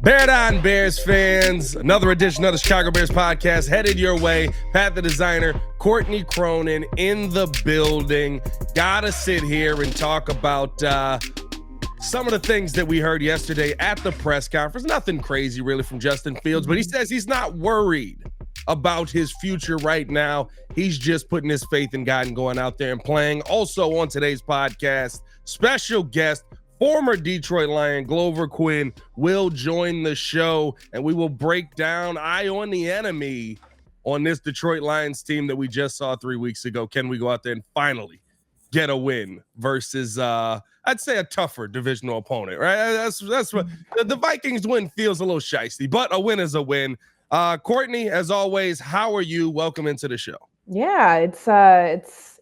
Bear on, Bears fans. Another edition of the Chicago Bears podcast headed your way. Pat the designer, Courtney Cronin in the building. Gotta sit here and talk about some of the things that we heard yesterday at the press conference. Nothing crazy really from Justin Fields, but he says he's not worried about his future right now. He's just putting his faith in God and going out there and playing. Also on today's podcast, special guest, former Detroit Lion Glover Quin will join the show, and we will break down eye on the enemy on this Detroit Lions team that we just saw 3 weeks ago. Can we go out there and finally get a win versus, I'd say, a tougher divisional opponent, right? That's what the Vikings win feels a little shysty, but a win is a win. Courtney, as always, how are you? Welcome into the show. Yeah, it's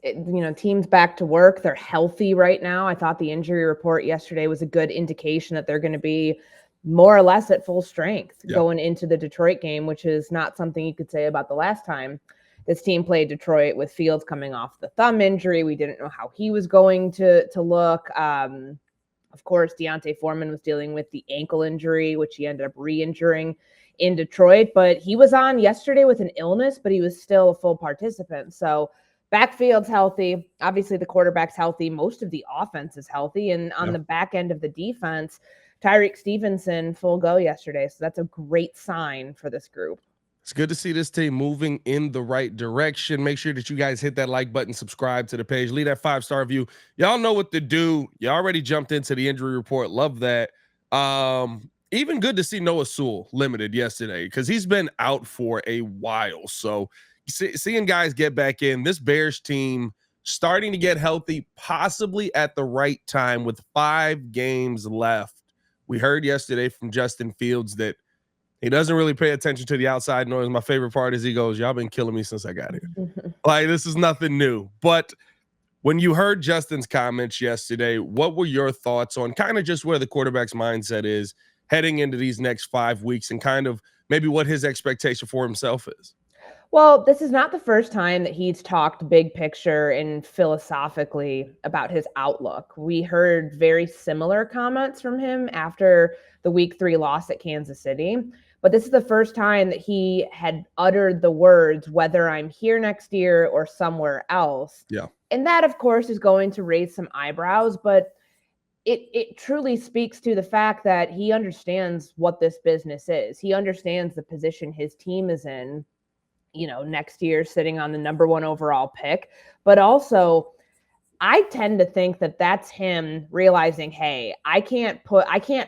teams back to work. They're healthy right now. I thought the injury report yesterday was a good indication that they're going to be more or less at full strength going into the Detroit game, which is not something you could say about the last time this team played Detroit with Fields coming off the thumb injury. We didn't know how he was going to look. Of course, Deontay Foreman was dealing with the ankle injury, which he ended up re-injuring in Detroit, but he was on yesterday with an illness, but he was still a full participant. So backfield's healthy. Obviously the quarterback's healthy. Most of the offense is healthy. And on the back end of the defense, Tyreek Stevenson full go yesterday. So that's a great sign for this group. It's good to see this team moving in the right direction. Make sure that you guys hit that like button, subscribe to the page, leave that 5-star review. Y'all know what to do. You already jumped into the injury report. Love that. Even good to see Noah Sewell limited yesterday because he's been out for a while. So seeing guys get back in, this Bears team starting to get healthy, possibly at the right time with 5 games left. We heard yesterday from Justin Fields that he doesn't really pay attention to the outside noise. My favorite part is he goes, y'all been killing me since I got here. Like, this is nothing new. But when you heard Justin's comments yesterday, what were your thoughts on kind of just where the quarterback's mindset is heading into these next 5 weeks and kind of maybe what his expectation for himself is? Well, this is not the first time that he's talked big picture and philosophically about his outlook. We heard very similar comments from him after the week 3 loss at Kansas City. But this is the first time that he had uttered the words, whether I'm here next year or somewhere else. Yeah. And that, of course, is going to raise some eyebrows, but it truly speaks to the fact that he understands what this business is. He understands the position his team is in, next year sitting on the number 1 overall pick. But also, I tend to think that that's him realizing, hey, I can't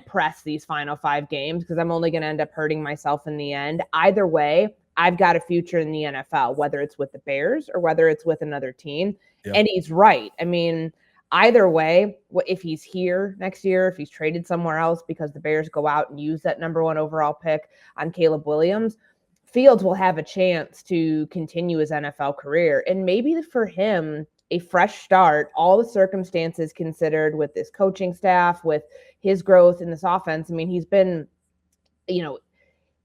press these final 5 games because I'm only going to end up hurting myself in the end. Either way, I've got a future in the NFL, whether it's with the Bears or whether it's with another team. Yeah. And he's right. I mean, either way, if he's here next year, if he's traded somewhere else because the Bears go out and use that number 1 overall pick on Caleb Williams, Fields will have a chance to continue his NFL career. And maybe for him, a fresh start, all the circumstances considered with this coaching staff, with his growth in this offense. I mean, he's been,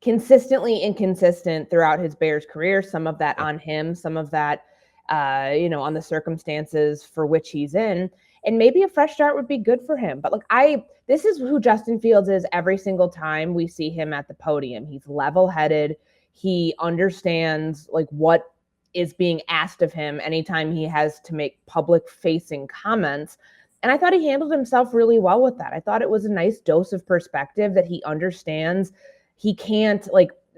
consistently inconsistent throughout his Bears career. Some of that on him, some of that, on the circumstances for which he's in. And maybe a fresh start would be good for him. But this is who Justin Fields is every single time we see him at the podium. He's level-headed. He understands what is being asked of him anytime he has to make public-facing comments. And I thought he handled himself really well with that. I thought it was a nice dose of perspective that he understands. He can't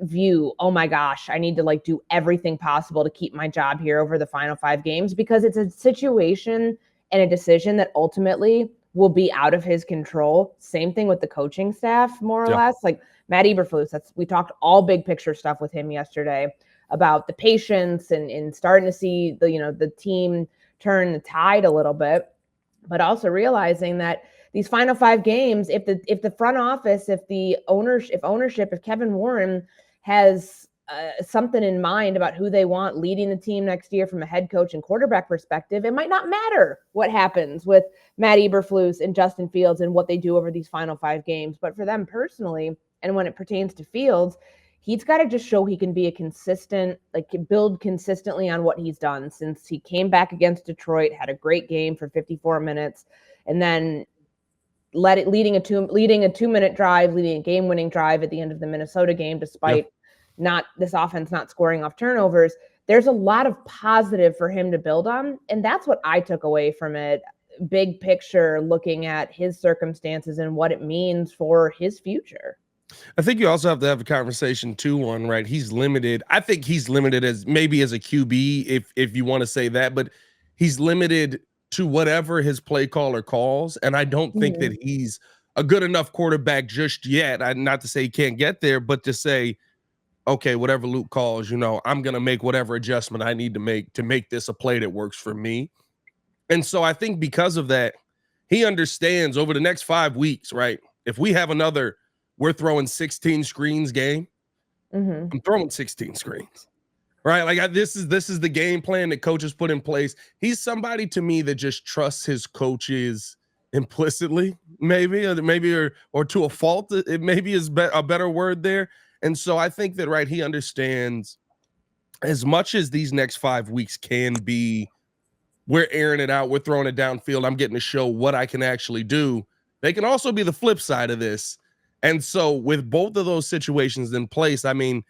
view, oh my gosh, I need to do everything possible to keep my job here over the final 5 games, because it's a situation and a decision that ultimately will be out of his control. Same thing with the coaching staff, more or less. Matt Eberflus, we talked all big picture stuff with him yesterday about the patience and starting to see the team turn the tide a little bit, but also realizing that these final 5 games, if the front office, if ownership, if Kevin Warren has something in mind about who they want leading the team next year from a head coach and quarterback perspective, it might not matter what happens with Matt Eberflus and Justin Fields and what they do over these final 5 games. But for them personally, and when it pertains to Fields, he's got to just show he can be a consistent, build consistently on what he's done since he came back against Detroit, had a great game for 54 minutes, and then leading a 2-minute drive, leading a game-winning drive at the end of the Minnesota game, despite this offense not scoring off turnovers. There's a lot of positive for him to build on, and that's what I took away from it. Big picture, looking at his circumstances and what it means for his future. I think you also have to have a conversation too on, right, he's limited. I think he's limited as maybe as a QB, if you want to say that, but he's limited to whatever his play caller calls. And I don't think that he's a good enough quarterback just yet. Not to say he can't get there, but to say, okay, whatever Luke calls, I'm going to make whatever adjustment I need to make this a play that works for me. And so I think because of that, he understands over the next 5 weeks, right? If we have another, we're throwing 16 screens game, I'm throwing 16 screens, right? Like this is the game plan that coaches put in place. He's somebody to me that just trusts his coaches implicitly, maybe or to a fault. It maybe is a better word there. And so I think that, right, he understands as much as these next 5 weeks can be, we're airing it out, we're throwing it downfield, I'm getting to show what I can actually do. They can also be the flip side of this. And so with both of those situations in place, I mean,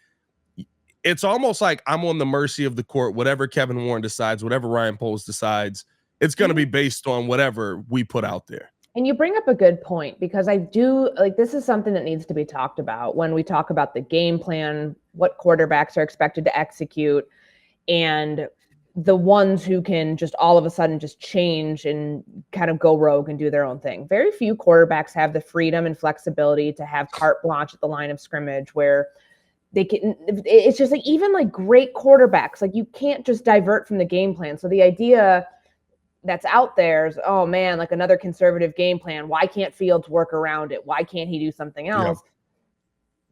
it's almost like I'm on the mercy of the court. Whatever Kevin Warren decides, whatever Ryan Poles decides, it's going to be based on whatever we put out there. And you bring up a good point, because I do like, this is something that needs to be talked about when we talk about the game plan, what quarterbacks are expected to execute, and the ones who can just all of a sudden just change and kind of go rogue and do their own thing. Very few quarterbacks have the freedom and flexibility to have carte blanche at the line of scrimmage where they can, it's just like, even like great quarterbacks, like you can't just divert from the game plan. So the idea that's out there is, oh man, like another conservative game plan. Why can't Fields work around it? Why can't he do something else? Yeah.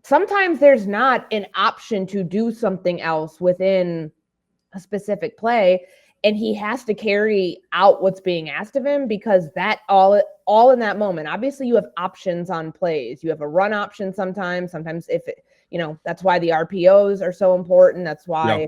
Sometimes there's not an option to do something else within a specific play, and he has to carry out what's being asked of him, because that all in that moment, obviously you have options on plays. You have a run option sometimes if it, that's why the RPOs are so important. That's why,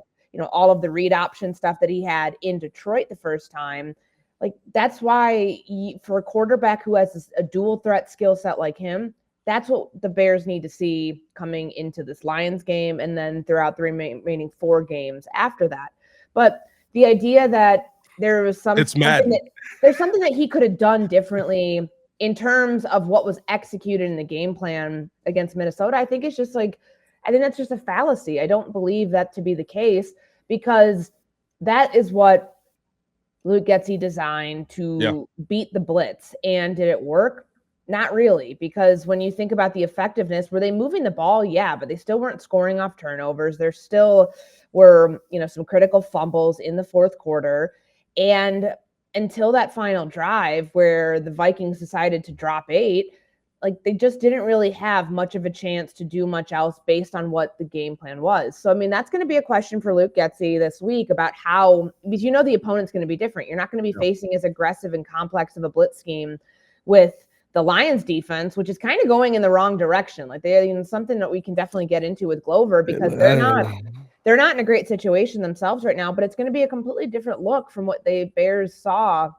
all of the read option stuff that he had in Detroit the first time, like that's why for a quarterback who has a dual threat skill set like him, that's what the Bears need to see coming into this Lions game and then throughout the remaining 4 games after that. But the idea that there was there's something that he could have done differently in terms of what was executed in the game plan against Minnesota, I think that's just a fallacy. I don't believe that to be the case, because that is what Luke Getsy designed to beat the blitz. And did it work? Not really, because when you think about the effectiveness, were they moving the ball? Yeah, but they still weren't scoring off turnovers. There still were, some critical fumbles in the fourth quarter. And until that final drive where the Vikings decided to drop 8, like they just didn't really have much of a chance to do much else based on what the game plan was. So, I mean, that's going to be a question for Luke Getsy this week about how, because the opponent's going to be different. You're not going to be facing as aggressive and complex of a blitz scheme with the Lions defense, which is kind of going in the wrong direction. Like something that we can definitely get into with Glover, because they're not in a great situation themselves right now, but it's going to be a completely different look from what the Bears saw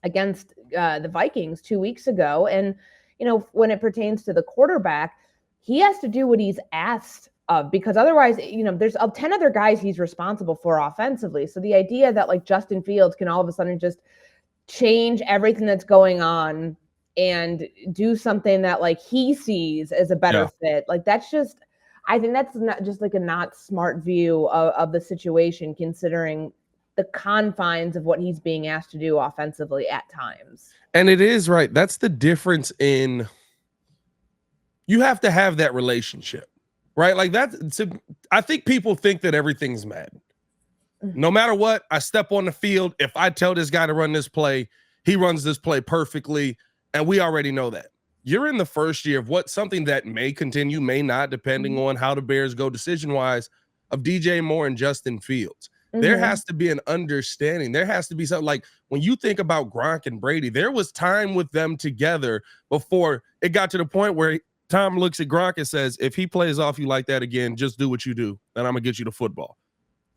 against the Vikings 2 weeks ago. And, when it pertains to the quarterback, he has to do what he's asked of, because otherwise, there's 10 other guys he's responsible for offensively. So the idea that like Justin Fields can all of a sudden just change everything that's going on and do something that like he sees as a better fit, like I think that's not just like a not smart view of the situation, considering the confines of what he's being asked to do offensively at times. And it is right. That's the difference in, you have to have that relationship, right? Like I think people think that everything's mad. No matter what, I step on the field. If I tell this guy to run this play, he runs this play perfectly. And we already know that. You're in the first year of something that may continue, may not, depending on how the Bears go decision-wise, of DJ Moore and Justin Fields. There has to be an understanding. There has to be something like, when you think about Gronk and Brady, there was time with them together before it got to the point where Tom looks at Gronk and says, if he plays off you like that again, just do what you do, and I'm going to get you the football.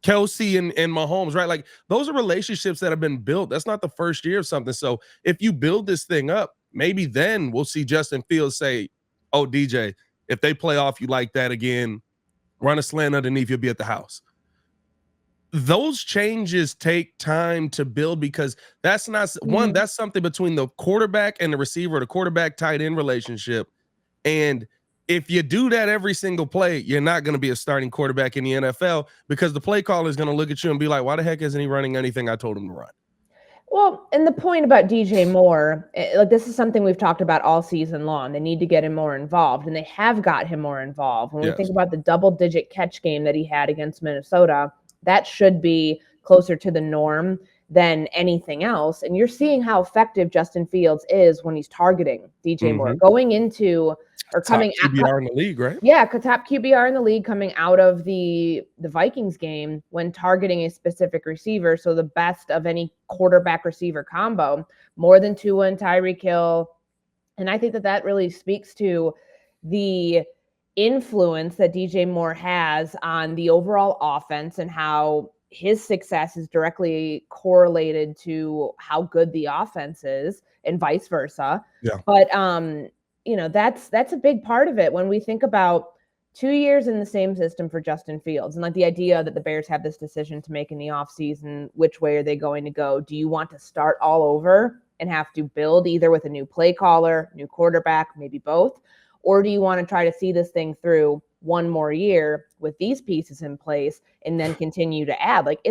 Kelsey and Mahomes, right? Like those are relationships that have been built. That's not the first year of something. So if you build this thing up, maybe then we'll see Justin Fields say, oh, DJ, if they play off you like that again, run a slant underneath, you'll be at the house. Those changes take time to build because that's not one, that's something between the quarterback and the receiver, the quarterback tight end relationship. And if you do that every single play, you're not going to be a starting quarterback in the NFL because the play caller is going to look at you and be like, why the heck isn't he running anything I told him to run? Well, and the point about DJ Moore, like this is something we've talked about all season long. They need to get him more involved, and they have got him more involved. When we think about the double-digit catch game that he had against Minnesota, that should be closer to the norm than anything else. And you're seeing how effective Justin Fields is when he's targeting DJ Moore, going into or coming top QBR in the league, right? Yeah, top QBR in the league coming out of the Vikings game when targeting a specific receiver. So the best of any quarterback receiver combo, more than Tua and Tyreek Hill. And I think that really speaks to the influence that DJ Moore has on the overall offense and how his success is directly correlated to how good the offense is and vice versa. Yeah. But that's a big part of it when we think about 2 years in the same system for Justin Fields and like the idea that the Bears have this decision to make in the offseason. Which way are they going to go? Do you want to start all over and have to build either with a new play caller, new quarterback, maybe both? Or do you want to try to see this thing through one more year with these pieces in place and then continue to add? Like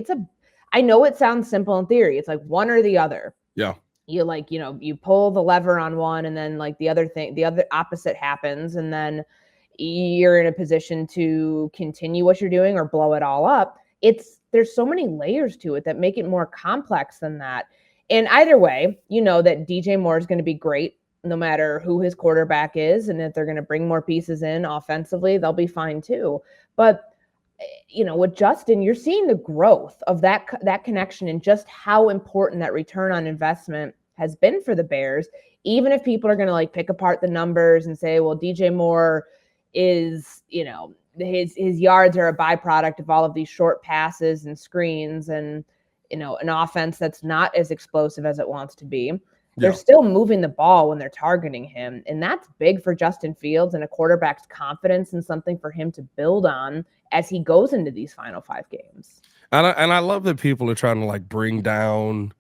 I know it sounds simple in theory. It's like one or the other. Yeah. You pull the lever on one and then like the other opposite happens. And then you're in a position to continue what you're doing or blow it all up. There's so many layers to it that make it more complex than that. And either way, that DJ Moore is going to be great no matter who his quarterback is. And if they're going to bring more pieces in offensively, they'll be fine too. But with Justin, you're seeing the growth of that connection and just how important that return on investment has been for the Bears. Even if people are going to like pick apart the numbers and say, well, DJ Moore is, his yards are a byproduct of all of these short passes and screens and, an offense that's not as explosive as it wants to be. They're still moving the ball when they're targeting him. And that's big for Justin Fields and a quarterback's confidence and something for him to build on as he goes into these final 5 games. And I love that people are trying to like bring down,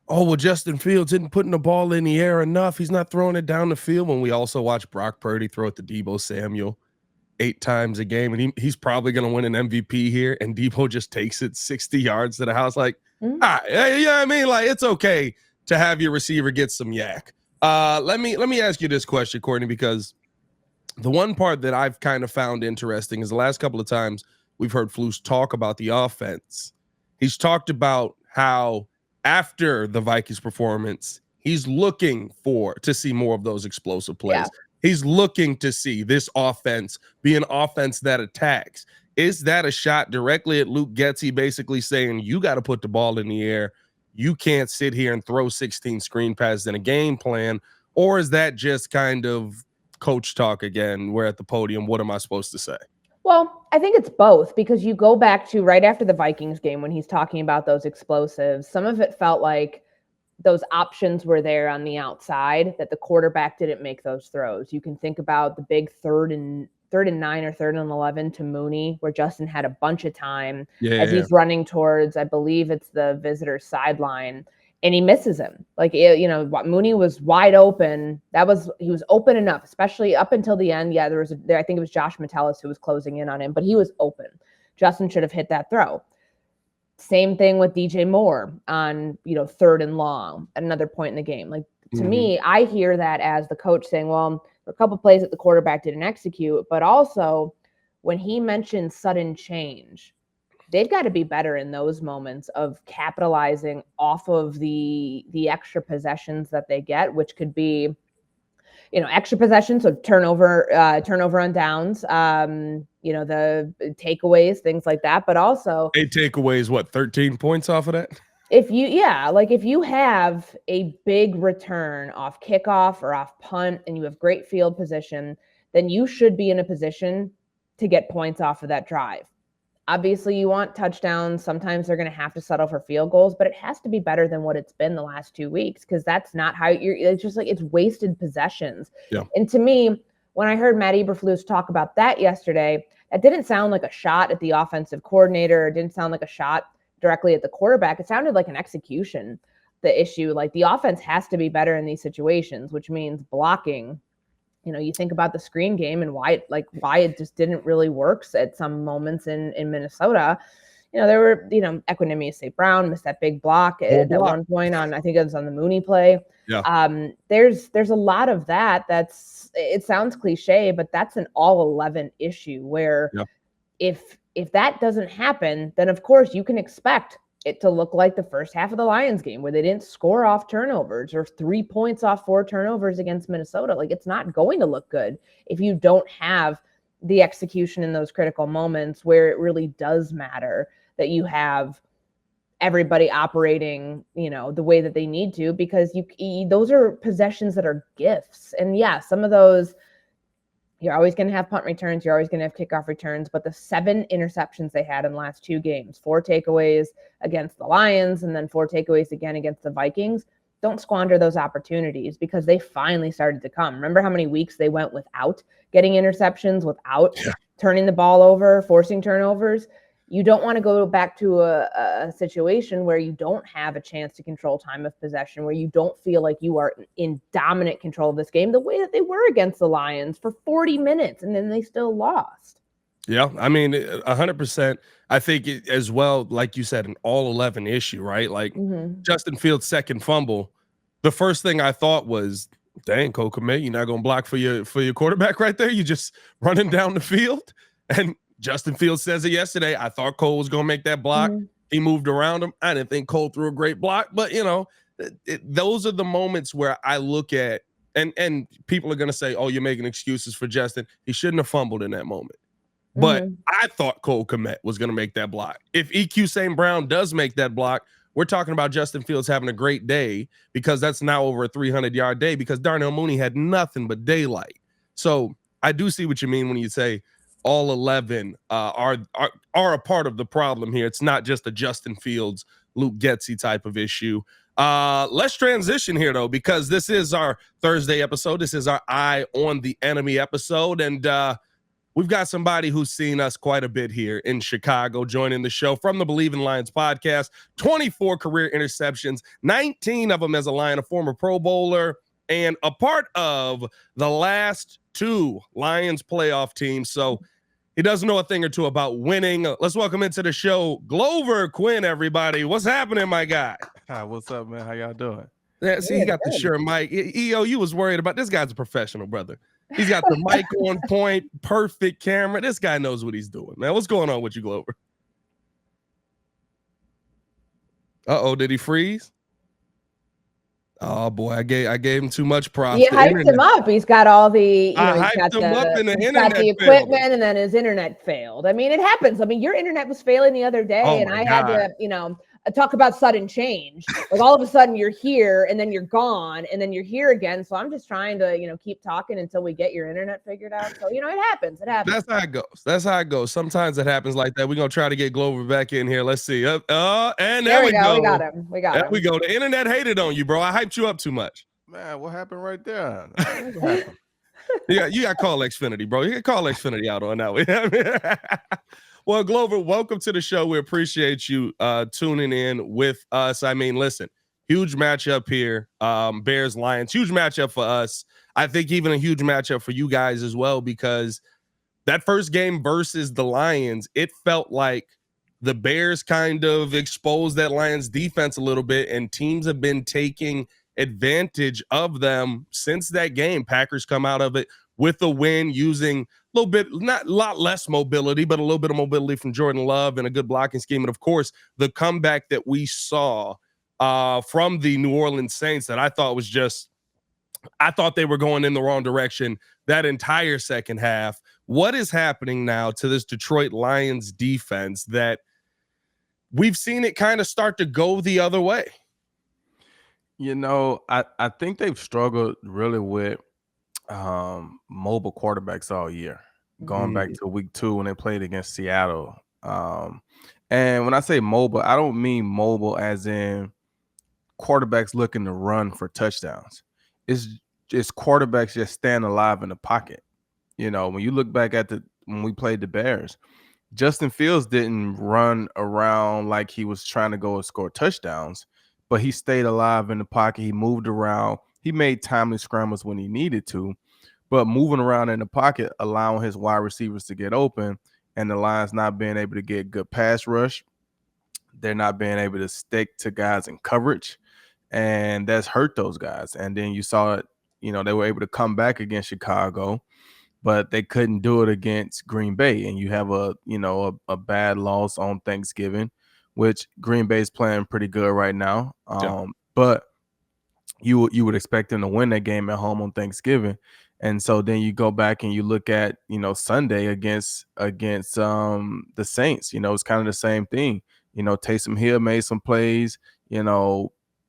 oh, well, Justin Fields isn't putting the ball in the air enough. He's not throwing it down the field. When we also watch Brock Purdy throw it to Deebo Samuel 8 times a game. And he's probably going to win an MVP here. And Deebo just takes it 60 yards to the house. Like, I mean, like, it's okay to have your receiver get some yak. Let me ask you this question, Courtney, because the one part that I've kind of found interesting is the last couple of times we've heard Flus talk about the offense. He's talked about how after the Vikings performance, he's looking to see more of those explosive plays. Yeah. He's looking to see this offense be an offense that attacks. Is that a shot directly at Luke Getsy, basically saying you got to put the ball in the air? You can't sit here and throw 16 screen passes in a game plan? Or is that just kind of coach talk again? We're at the podium. What am I supposed to say? Well, I think it's both, because you go back to right after the Vikings game when he's talking about those explosives. Some of it felt like those options were there on the outside, that the quarterback didn't make those throws. You can think about the big third and 9 or 3rd and 11 to Mooney, where Justin had a bunch of time as he's running towards, I believe it's the visitor sideline, and he misses him. Like, Mooney was wide open. He was open enough, especially up until the end. Yeah, I think it was Josh Metellus who was closing in on him, but he was open. Justin should have hit that throw. Same thing with DJ Moore on, 3rd and long at another point in the game. Like, to me, I hear that as the coach saying, well, a couple plays that the quarterback didn't execute, but also when he mentioned sudden change, they've got to be better in those moments of capitalizing off of the extra possessions that they get, which could be, extra possessions, so turnover on downs, the takeaways, things like that, but also 8 takeaways, 13 points off of that? If you have a big return off kickoff or off punt and you have great field position, then you should be in a position to get points off of that drive. Obviously, you want touchdowns. Sometimes they're going to have to settle for field goals, but it has to be better than what it's been the last 2 weeks because that's not how it's just like it's wasted possessions. Yeah. And to me, when I heard Matt Eberflus talk about that yesterday, that didn't sound like a shot at the offensive coordinator. It didn't sound like a shot directly at the quarterback. It sounded like an execution, the issue. Like the offense has to be better in these situations, which means blocking. You think about the screen game and why it just didn't really work at some moments in Minnesota. There were, Equinemius St. Brown missed that big block at one point I think it was on the Mooney play. Yeah. There's a lot of that. It sounds cliche, but that's an all 11 issue where if that doesn't happen, then of course you can expect it to look like the first half of the Lions game where they didn't score off turnovers or 3 points off 4 turnovers against Minnesota. Like it's not going to look good if you don't have the execution in those critical moments where it really does matter that you have everybody operating, the way that they need to, because those are possessions that are gifts. And yeah, some of those, you're always going to have punt returns. You're always going to have kickoff returns. But the 7 interceptions they had in the last 2 games, 4 takeaways against the Lions and then 4 takeaways again against the Vikings, don't squander those opportunities because they finally started to come. Remember how many weeks they went without getting interceptions, without turning the ball over, forcing turnovers? You don't want to go back to a situation where you don't have a chance to control time of possession, where you don't feel like you are in dominant control of this game the way that they were against the Lions for 40 minutes, and then they still lost. Yeah, I mean, 100%. I think as well, like you said, an all 11 issue, right? Like Justin Fields' second fumble, the first thing I thought was, dang, Cole Kmet, you're not going to block for your quarterback right there? You just running down the field? And Justin Fields says it yesterday. I thought Cole was going to make that block. He moved around him. I didn't think Cole threw a great block, but those are the moments where I look at, and people are going to say, oh, you're making excuses for Justin. He shouldn't have fumbled in that moment. But I thought Cole Kmet was going to make that block. If EQ St. Brown does make that block, we're talking about Justin Fields having a great day because that's now over a 300-yard day because Darnell Mooney had nothing but daylight. So I do see what you mean when you say all 11 are a part of the problem here. It's not just a Justin Fields, Luke Getsy type of issue. Let's transition here, though, because this is our Thursday episode. This is our Eye on the Enemy episode, and we've got somebody who's seen us quite a bit here in Chicago joining the show from the Believe in Lions podcast. 24 career interceptions, 19 of them as a Lion, a former Pro Bowler, and a part of the last 2 Lions playoff teams. So he does know a thing or two about winning. Let's welcome into the show Glover Quin, everybody. What's happening, my guy? Hi, what's up, man? How y'all doing? Yeah, see, he got the sure mic. EO, you was worried about this guy's a professional, brother. He's got the mic on point, perfect camera. This guy knows what he's doing, man. What's going on with you, Glover? Uh-oh, did he freeze? Oh boy, I gave him too much props. You hyped him up. He's got all the, he's got the equipment, and then his internet failed. I mean, it happens. I mean, your internet was failing the other day, and I had to, talk about sudden change. Like all of a sudden you're here and then you're gone and then you're here again. So I'm just trying to, keep talking until we get your internet figured out. So, it happens. It happens. That's how it goes. Sometimes it happens like that. We're going to try to get Glover back in here. Let's see. And there we go. We got him. There we go. The internet hated on you, bro. I hyped you up too much. Man, what happened right there? Yeah, you got call Xfinity, bro. You can call Xfinity out on that way. Well, Glover, welcome to the show. We appreciate you tuning in with us. I mean, listen, huge matchup here. Bears, Lions, huge matchup for us. I think even a huge matchup for you guys as well, because that first game versus the Lions, it felt like the Bears kind of exposed that Lions defense a little bit, and teams have been taking advantage of them since that game. Packers come out of it with a win using a little bit, not a lot less mobility, but a little bit of mobility from Jordan Love and a good blocking scheme. And of course, the comeback that we saw from the New Orleans Saints that I thought they were going in the wrong direction that entire second half. What is happening now to this Detroit Lions defense that we've seen it kind of start to go the other way? I think they've struggled really with mobile quarterbacks all year. Going back to week 2 when they played against Seattle, And when I say mobile, I don't mean mobile as in quarterbacks looking to run for touchdowns. It's just quarterbacks just staying alive in the pocket. When you look back at when we played the Bears, Justin Fields didn't run around like he was trying to go and score touchdowns, but he stayed alive in the pocket. He moved around. He made timely scrambles when he needed to, but moving around in the pocket, allowing his wide receivers to get open, and the Lions not being able to get good pass rush. They're not being able to stick to guys in coverage, and that's hurt those guys. And then you saw it, they were able to come back against Chicago, but they couldn't do it against Green Bay. And you have a bad loss on Thanksgiving, which Green Bay's playing pretty good right now. But you would expect them to win that game at home on Thanksgiving. And so then you go back and you look at, Sunday against the Saints. It's kind of the same thing. Taysom Hill made some plays,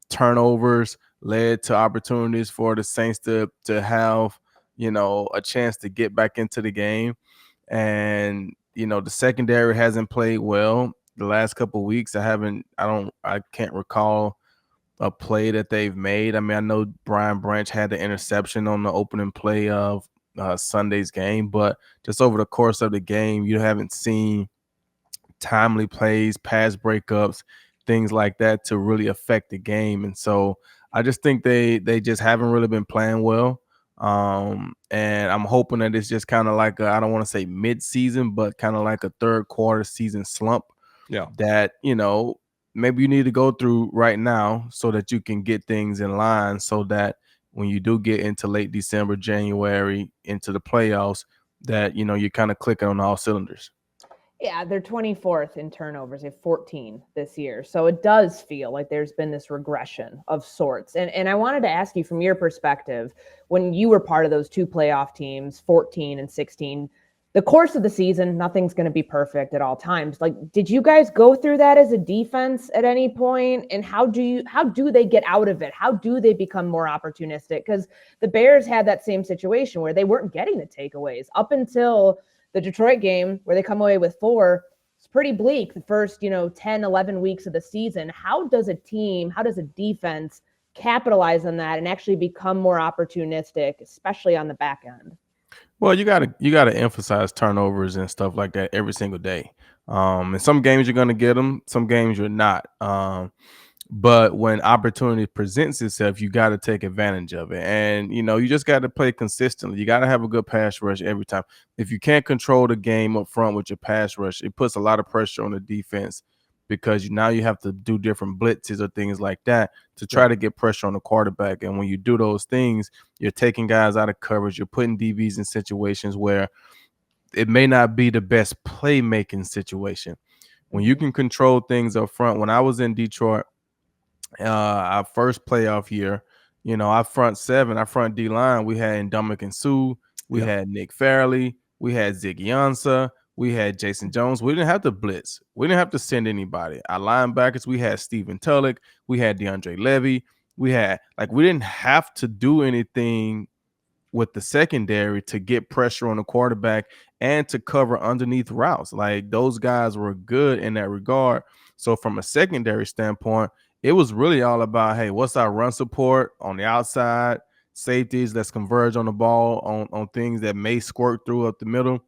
turnovers led to opportunities for the Saints to have, a chance to get back into the game. And, the secondary hasn't played well the last couple of weeks. I can't recall a play that they've made. I mean, I know Brian Branch had the interception on the opening play of Sunday's game, but just over the course of the game, you haven't seen timely plays, pass breakups, things like that to really affect the game. And so I just think they just haven't really been playing well. And I'm hoping that it's just kind of like I don't want to say mid-season, but kind of like a third quarter season slump. Yeah. That, maybe you need to go through right now so that you can get things in line so that when you do get into late December, January, into the playoffs, that, you're kind of clicking on all cylinders. Yeah, they're 24th in turnovers. They have 14 this year. So it does feel like there's been this regression of sorts. And I wanted to ask you from your perspective, when you were part of those two playoff teams, 14 and 16, the course of the season, nothing's going to be perfect at all times. Like, did you guys go through that as a defense at any point? And how do they get out of it? How do they become more opportunistic? Because the Bears had that same situation where they weren't getting the takeaways up until the Detroit game where they come away with 4. It's pretty bleak the first, 10, 11 weeks of the season. How does a defense capitalize on that and actually become more opportunistic, especially on the back end? Well, you gotta emphasize turnovers and stuff like that every single day. In some games you're gonna get them, some games you're not. But when opportunity presents itself, you got to take advantage of it. And, you just got to play consistently. You got to have a good pass rush every time. If you can't control the game up front with your pass rush, it puts a lot of pressure on the defense because now you have to do different blitzes or things like that to try to get pressure on the quarterback. And when you do those things, you're taking guys out of coverage. You're putting DBs in situations where it may not be the best playmaking situation. When you can control things up front, when I was in Detroit, our first playoff year, our front D line, we had Ndamukong Suh, we had Nick Fairley, we had Ziggy Ansah, we had Jason Jones. We didn't have to blitz. We didn't have to send anybody. Our linebackers, we had Stephen Tulloch, we had DeAndre Levy. We didn't have to do anything with the secondary to get pressure on the quarterback and to cover underneath routes. Like, those guys were good in that regard. So from a secondary standpoint, it was really all about, hey, what's our run support on the outside, safeties, let's converge on the ball on things that may squirt through up the middle.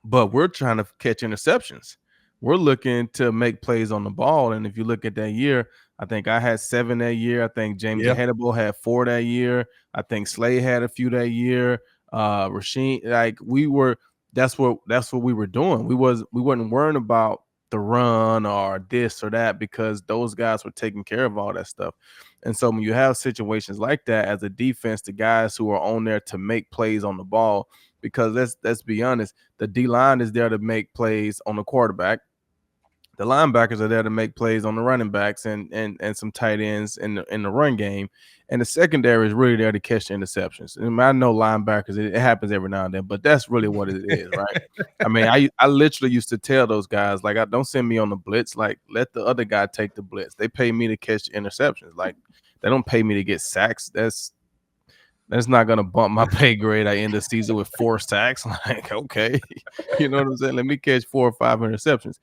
But we're trying to catch interceptions. We're looking to make plays on the ball. And if you look at that year, I think I had 7 that year. I think James Hannibal had 4 that year. I think Slade had a few that year. Rasheen, that's what we were doing. We wasn't worrying about the run or this or that because those guys were taking care of all that stuff. And so when you have situations like that as a defense, the guys who are on there to make plays on the ball, because let's be honest, the D-line is there to make plays on the quarterback. The linebackers are there to make plays on the running backs and some tight ends in the run game. And the secondary is really there to catch the interceptions. And I know linebackers, it happens every now and then, but that's really what it is, right? I mean, I literally used to tell those guys, like, don't send me on the blitz. Like, let the other guy take the blitz. They pay me to catch the interceptions. Like, they don't pay me to get sacks. That's not gonna bump my pay grade. I end the season with 4 sacks. Like, okay, you know what I'm saying? Let me catch 4 or 5 interceptions.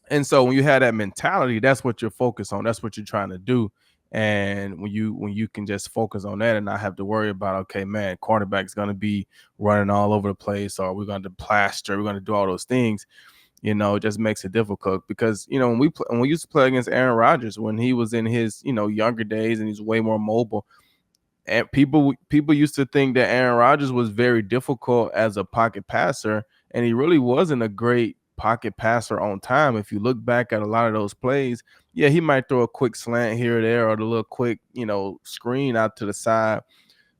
And so when you have that mentality, that's what you're focused on. That's what you're trying to do. And when you can just focus on that and not have to worry about, okay, man, quarterback's gonna be running all over the place, or we're gonna plaster, we're gonna do all those things. It just makes it difficult because when we used to play against Aaron Rodgers when he was in his younger days and he's way more mobile. And people used to think that Aaron Rodgers was very difficult as a pocket passer, and he really wasn't a great pocket passer on time. If you look back at a lot of those plays, yeah, he might throw a quick slant here or there, or the little quick, screen out to the side.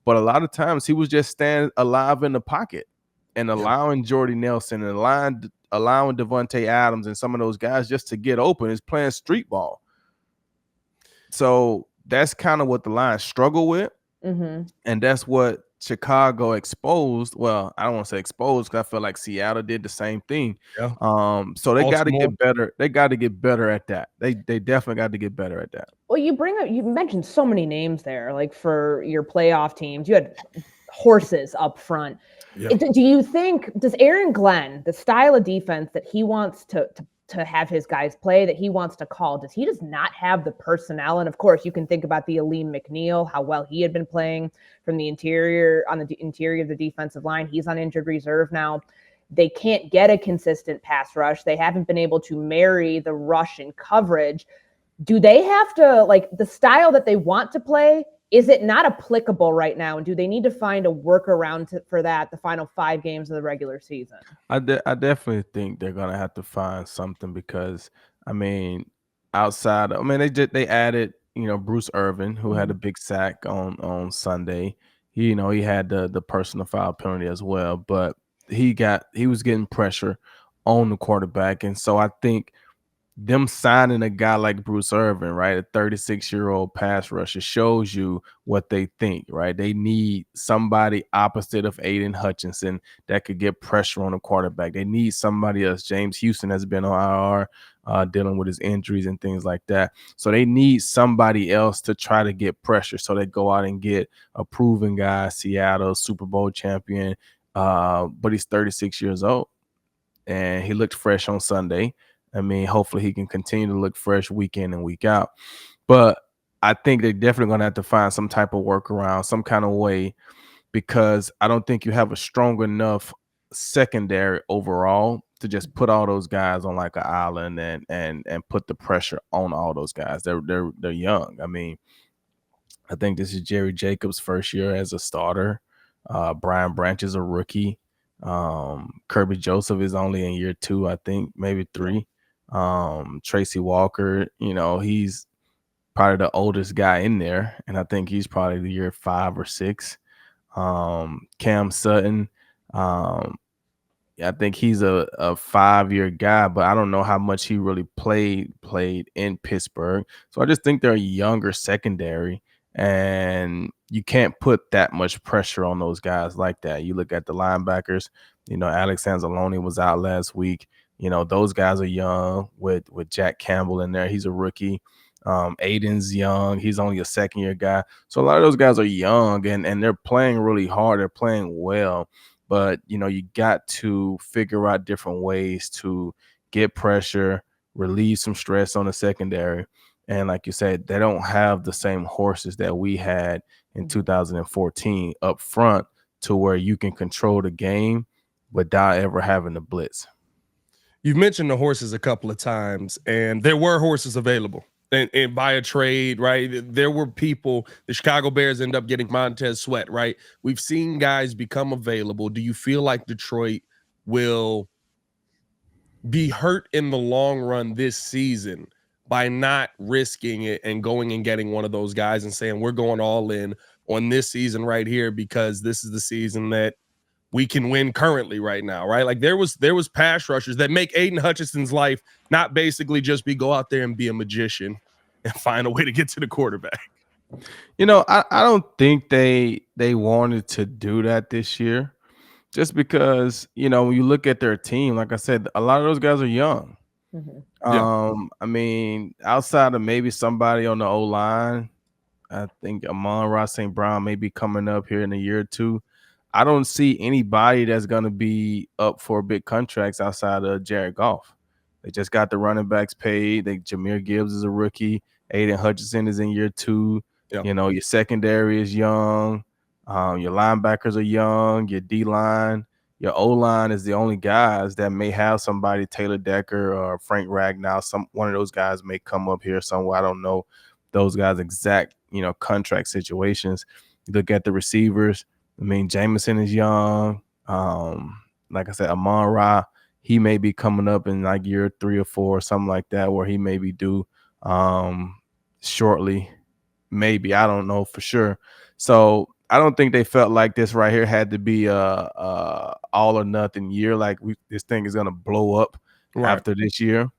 But a lot of times he was just standing alive in the pocket and allowing Jordy Nelson and allowing Devontae Adams and some of those guys just to get open. Is playing street ball. So that's kind of what the Lions struggle with. Mm-hmm. And that's what Chicago exposed. Well, I don't want to say exposed because I feel like Seattle did the same thing. Yeah. So they got to get better. They got to get better at that. They definitely got to get better at that. Well, you mentioned so many names there, like for your playoff teams. You had horses up front. Yeah. Do you think, does Aaron Glenn, the style of defense that he wants to have his guys play, that he wants to call, does he just not have the personnel? And of course, you can think about the Aleem McNeil, how well he had been playing from the interior, on the interior of the defensive line. He's on injured reserve now. They can't get a consistent pass rush. They haven't been able to marry the rush and coverage. Do they have to, like, the style that they want to play, is it not applicable right now? And do they need to find a workaround for that the final 5 games of the regular season? I definitely think they're gonna have to find something because outside, they added Bruce Irvin, who had a big sack on Sunday. He had the personal foul penalty as well, but he was getting pressure on the quarterback, and so I think them signing a guy like Bruce Irvin, right, a 36-year-old pass rusher, shows you what they think, right? They need somebody opposite of Aiden Hutchinson that could get pressure on the quarterback. They need somebody else. James Houston has been on IR, dealing with his injuries and things like that. So they need somebody else to try to get pressure. So they go out and get a proven guy, Seattle Super Bowl champion, but he's 36 years old, and he looked fresh on Sunday. Hopefully he can continue to look fresh week in and week out. But I think they're definitely going to have to find some type of workaround, some kind of way, because I don't think you have a strong enough secondary overall to just put all those guys on like an island and put the pressure on all those guys. They're young. I think this is Jerry Jacobs' first year as a starter. Brian Branch is a rookie. Kirby Joseph is only in year 2, I think, maybe 3. Tracy Walker, he's probably the oldest guy in there, and I think he's probably the year 5 or 6. Cam Sutton, I think he's a 5-year guy, but I don't know how much he really played in Pittsburgh. So I just think they're a younger secondary, and you can't put that much pressure on those guys like that. You look at the linebackers, Alex Anzalone was out last week. Those guys are young with Jack Campbell in there. He's a rookie. Aiden's young. He's only a 2nd-year guy. So a lot of those guys are young, and they're playing really hard. They're playing well. But, you got to figure out different ways to get pressure, relieve some stress on the secondary. And like you said, they don't have the same horses that we had in 2014 up front to where you can control the game without ever having to blitz. You've mentioned the horses a couple of times, and there were horses available. And by a trade, right? There were people, the Chicago Bears end up getting Montez Sweat, right? We've seen guys become available. Do you feel like Detroit will be hurt in the long run this season by not risking it and going and getting one of those guys and saying, we're going all in on this season right here because this is the season that we can win currently right now, right? Like there was pass rushers that make Aiden Hutchinson's life not basically just be go out there and be a magician and find a way to get to the quarterback. I don't think they wanted to do that this year, just because, when you look at their team, like I said, a lot of those guys are young. Mm-hmm. Yeah. Outside of maybe somebody on the O-line, I think Amon-Ra St. Brown may be coming up here in a year or two. I don't see anybody that's going to be up for big contracts outside of Jared Goff. They just got the running backs paid. Jahmyr Gibbs is a rookie. Aiden Hutchinson is in year 2. Yeah. You know, your secondary is young. Your linebackers are young. Your D-line. Your O-line is the only guys that may have somebody, Taylor Decker or Frank Ragnow. One of those guys may come up here somewhere. I don't know those guys' exact, contract situations. You look at the receivers. I mean, Jameson is young. Like I said, Amon-Ra, he may be coming up in like year 3 or 4 or something like that, where he may be due shortly. Maybe, I don't know for sure. So I don't think they felt like this right here had to be a all or nothing year. Like this thing is gonna blow up after this year.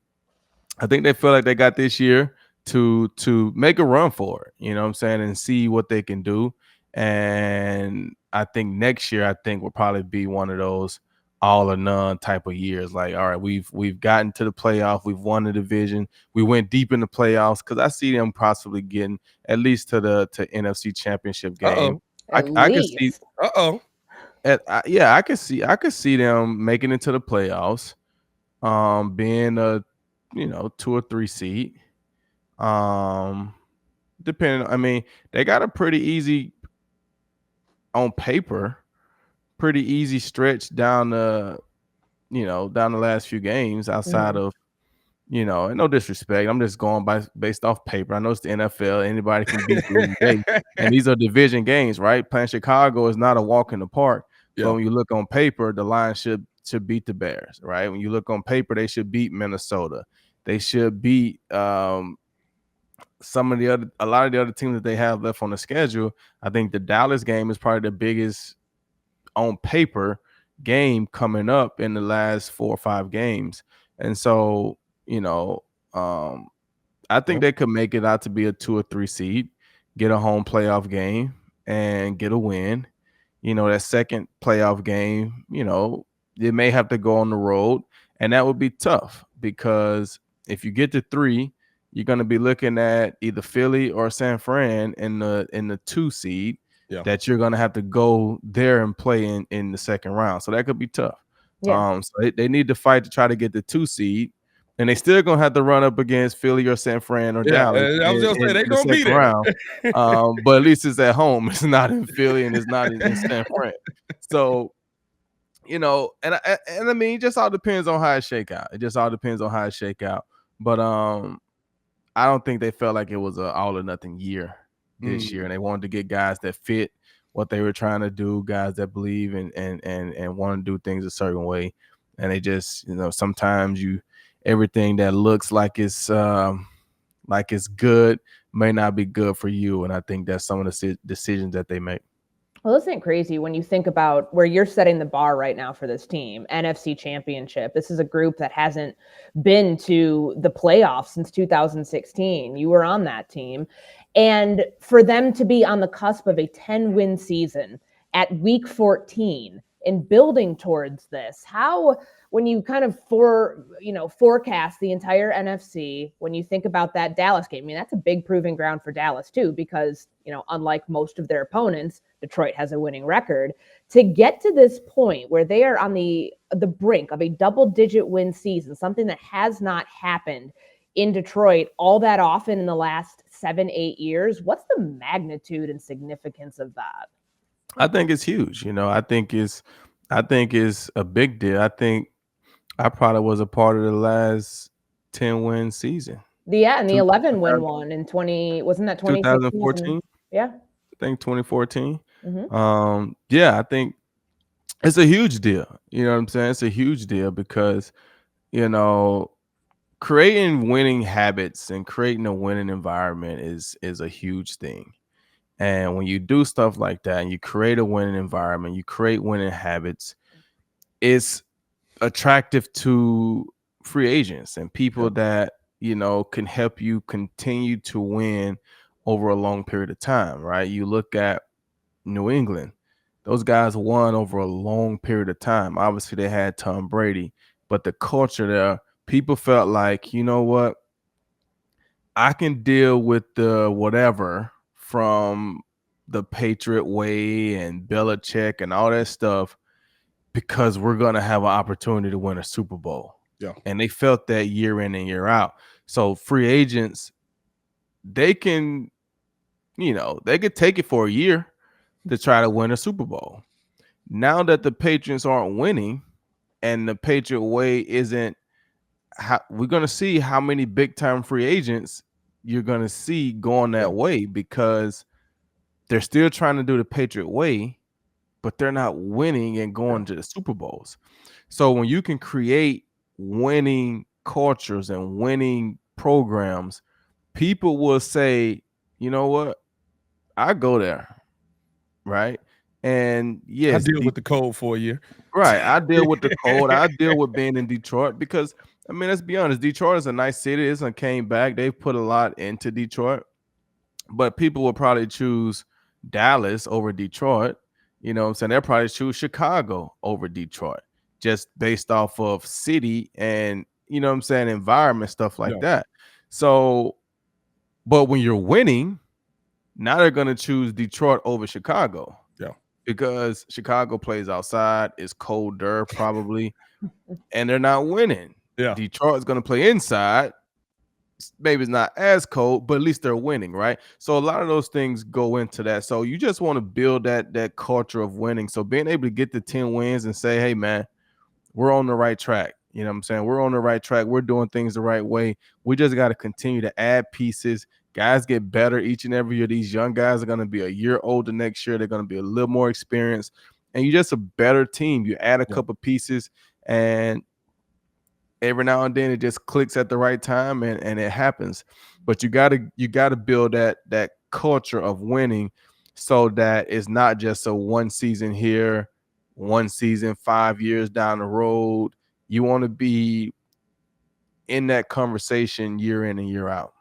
I think they feel like they got this year to make a run for it, you know what I'm saying, and see what they can do. And I think next year, will probably be one of those all or none type of years. Like, all right, we've gotten to the playoff, we've won the division, we went deep in the playoffs, because I see them possibly getting at least to NFC Championship game. I can see. I could see them making it to the playoffs, being a 2 or 3 seed. Depending, I mean, they got a pretty easy, on paper, pretty easy stretch down the last few games outside of, and no disrespect, I'm just going based off paper. I know it's the NFL, anybody can beat Green Bay, and these are division games, right? Playing Chicago is not a walk in the park. Yeah. But when you look on paper, the Lions should beat the Bears, right? When you look on paper, they should beat Minnesota. They should beat a lot of the other teams that they have left on the schedule. I think the Dallas game is probably the biggest on paper game coming up in the last 4 or 5 games. And so, I think they could make it out to be a 2 or 3 seed, get a home playoff game and get a win. That second playoff game, they may have to go on the road, and that would be tough, because if you get to 3, you're going to be looking at either Philly or San Fran in the 2 seed that you're going to have to go there and play in the second round. So that could be tough. So they need to fight to try to get the 2 seed, and they still going to have to run up against Philly or San Fran or Dallas. I was going to say, they're going to be there. Round. But at least it's at home. It's not in Philly, and it's not in San Fran. So, and I mean, it just all depends on how it shake out. But I don't think they felt like it was a all or nothing year this year, and they wanted to get guys that fit what they were trying to do, guys that believe and want to do things a certain way. And they just, sometimes everything that looks like it's good may not be good for you. And I think that's some of the decisions that they make. Well, this ain't crazy when you think about where you're setting the bar right now for this team. NFC Championship. This is a group that hasn't been to the playoffs since 2016. You were on that team. And for them to be on the cusp of a 10-win season at week 14 and building towards this, when you kind of forecast the entire NFC, when you think about that Dallas game, I mean, that's a big proving ground for Dallas too, because, unlike most of their opponents, Detroit has a winning record. To get to this point where they are on the brink of a double-digit win season, something that has not happened in Detroit all that often in the last 7-8 years, what's the magnitude and significance of that? I think it's huge. I think it's a big deal. I think I probably was a part of the last 10-win season. Yeah, and the 11-win one in 2014? Yeah. I think 2014. Mm-hmm. I think it's a huge deal. You know what I'm saying? It's a huge deal because, creating winning habits and creating a winning environment is a huge thing. And when you do stuff like that and you create a winning environment, you create winning habits, it's attractive to free agents and people that, can help you continue to win over a long period of time, right? You look at New England, those guys won over a long period of time. Obviously, they had Tom Brady, but the culture there, people felt like, you know what? I can deal with the whatever from the Patriot way and Belichick and all that stuff because we're going to have an opportunity to win a Super Bowl. Yeah. And they felt that year in and year out. So free agents, they can, they could take it for a year to try to win a Super Bowl. Now that the Patriots aren't winning and the Patriot way isn't, we're going to see how many big time free agents you're going to see going that way because they're still trying to do the Patriot way, but they're not winning and going to the Super Bowls. So when you can create winning cultures and winning programs, people will say, you know what? I go there. Right. And yes, I deal with the cold for a year. Right. I deal with the cold. I deal with being in Detroit because, I mean, let's be honest. Detroit is a nice city. It's came back. They've put a lot into Detroit, but people will probably choose Dallas over Detroit. You know what I'm saying? They'll probably choose Chicago over Detroit just based off of city and, you know what I'm saying, environment, stuff like that. So, but when you're winning, now they're going to choose Detroit over Chicago. Yeah. Because Chicago plays outside, it's colder probably, and they're not winning. Yeah. Detroit's going to play inside. Maybe it's not as cold, but at least they're winning, right? So a lot of those things go into that. So you just want to build that culture of winning. So being able to get the 10 wins and say, hey, man, we're on the right track. You know what I'm saying? We're on the right track. We're doing things the right way. We just got to continue to add pieces. Guys get better each and every year. These young guys are going to be a year older next year. They're going to be a little more experienced. And you're just a better team. You add a couple pieces, and every now and then it just clicks at the right time, and it happens. But you gotta build that culture of winning so that it's not just a one season here, 1 season, 5 years down the road. You want to be in that conversation year in and year out.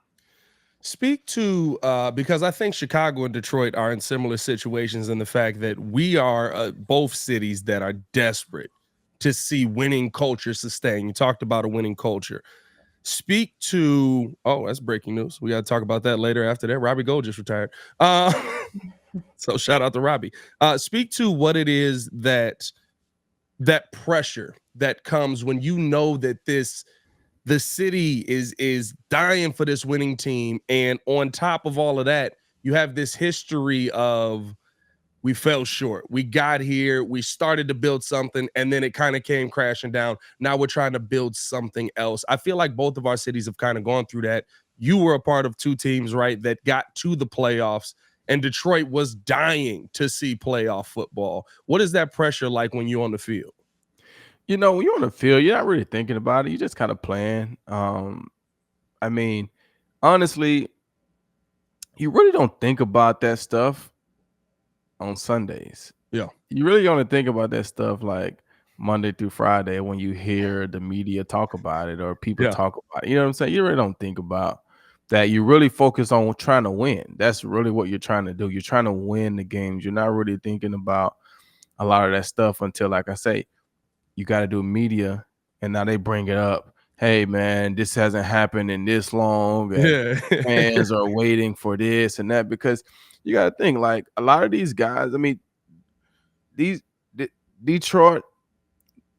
Speak to, because I think Chicago and Detroit are in similar situations in the fact that we are both cities that are desperate to see winning culture sustain. You talked about a winning culture. Speak to, that's breaking news. We got to talk about that later after that. Robbie Gold just retired. So shout out to Robbie. Speak to what it is that pressure that comes when you know that the city is dying for this winning team. And on top of all of that, you have this history of we fell short. We got here, we started to build something, and then it kind of came crashing down. Now we're trying to build something else. I feel like both of our cities have kind of gone through that. You were a part of 2 teams, right, that got to the playoffs, and Detroit was dying to see playoff football. What is that pressure like when you're on the field? You know, when you're on the field, you're not really thinking about it. You're just kind of playing. I mean, honestly, you really don't think about that stuff on Sundays. Yeah. You really only think about that stuff like Monday through Friday when you hear the media talk about it or people talk about it. You know what I'm saying? You really don't think about that. You really focus on trying to win. That's really what you're trying to do. You're trying to win the games. You're not really thinking about a lot of that stuff until, like I say, you got to do media, and now they bring it up. Hey, man, this hasn't happened in this long, and fans are waiting for this and that, because you got to think, like, a lot of these guys, I mean, the Detroit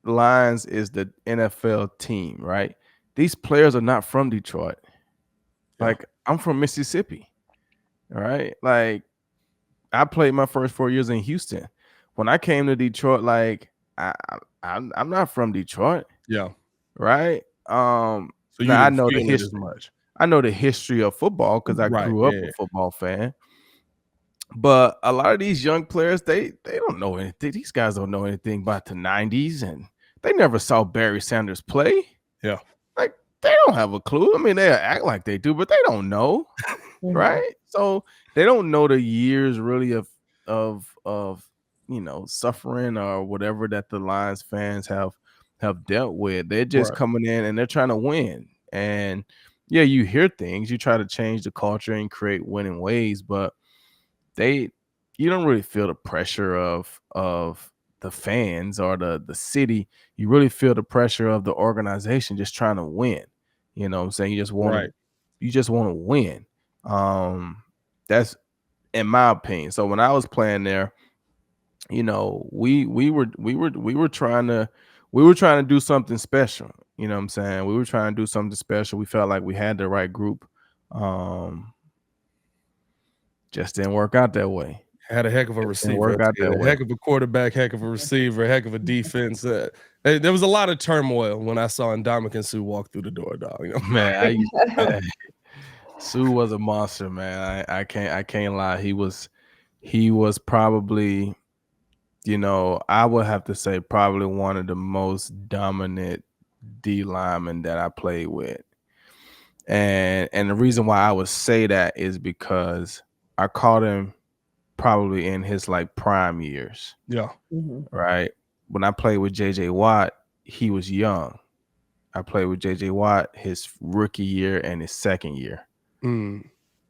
Lions is the NFL team, right? These players are not from Detroit. Like, I'm from Mississippi, all right? Like, I played my first 4 years in Houston. When I came to Detroit, like, I'm not from Detroit. Yeah. Right. So now I know the history history. I know the history of football because I grew up a football fan. But a lot of these young players, they don't know anything. These guys don't know anything about the 90s, and they never saw Barry Sanders play. Yeah. Like, they don't have a clue. I mean, they act like they do, but they don't know. Right. So they don't know the years really of you know, suffering or whatever that the Lions fans have dealt with. They're just coming in and they're trying to win. And yeah, you hear things, you try to change the culture and create winning ways, but you don't really feel the pressure of the fans or the city. You really feel the pressure of the organization just trying to win. You know what I'm saying? You just want to win. in my opinion. So when I was playing there, you know, we were trying to do something special. You know what I'm saying? We were trying to do something special. We felt like we had the right group. Just didn't work out that way. Had a heck of a receiver, a heck of a quarterback, heck of a receiver, heck of a defense. There was a lot of turmoil when I saw Ndamukong Suh walk through the door, dog. You know? Man, Suh was a monster, man. I can't lie. He was probably, you know, I would have to say probably one of the most dominant D linemen that I played with. And the reason why I would say that is because I caught him probably in his like prime years. Yeah. Right. When I played with JJ Watt, he was young. I played with JJ Watt his rookie year and his second year.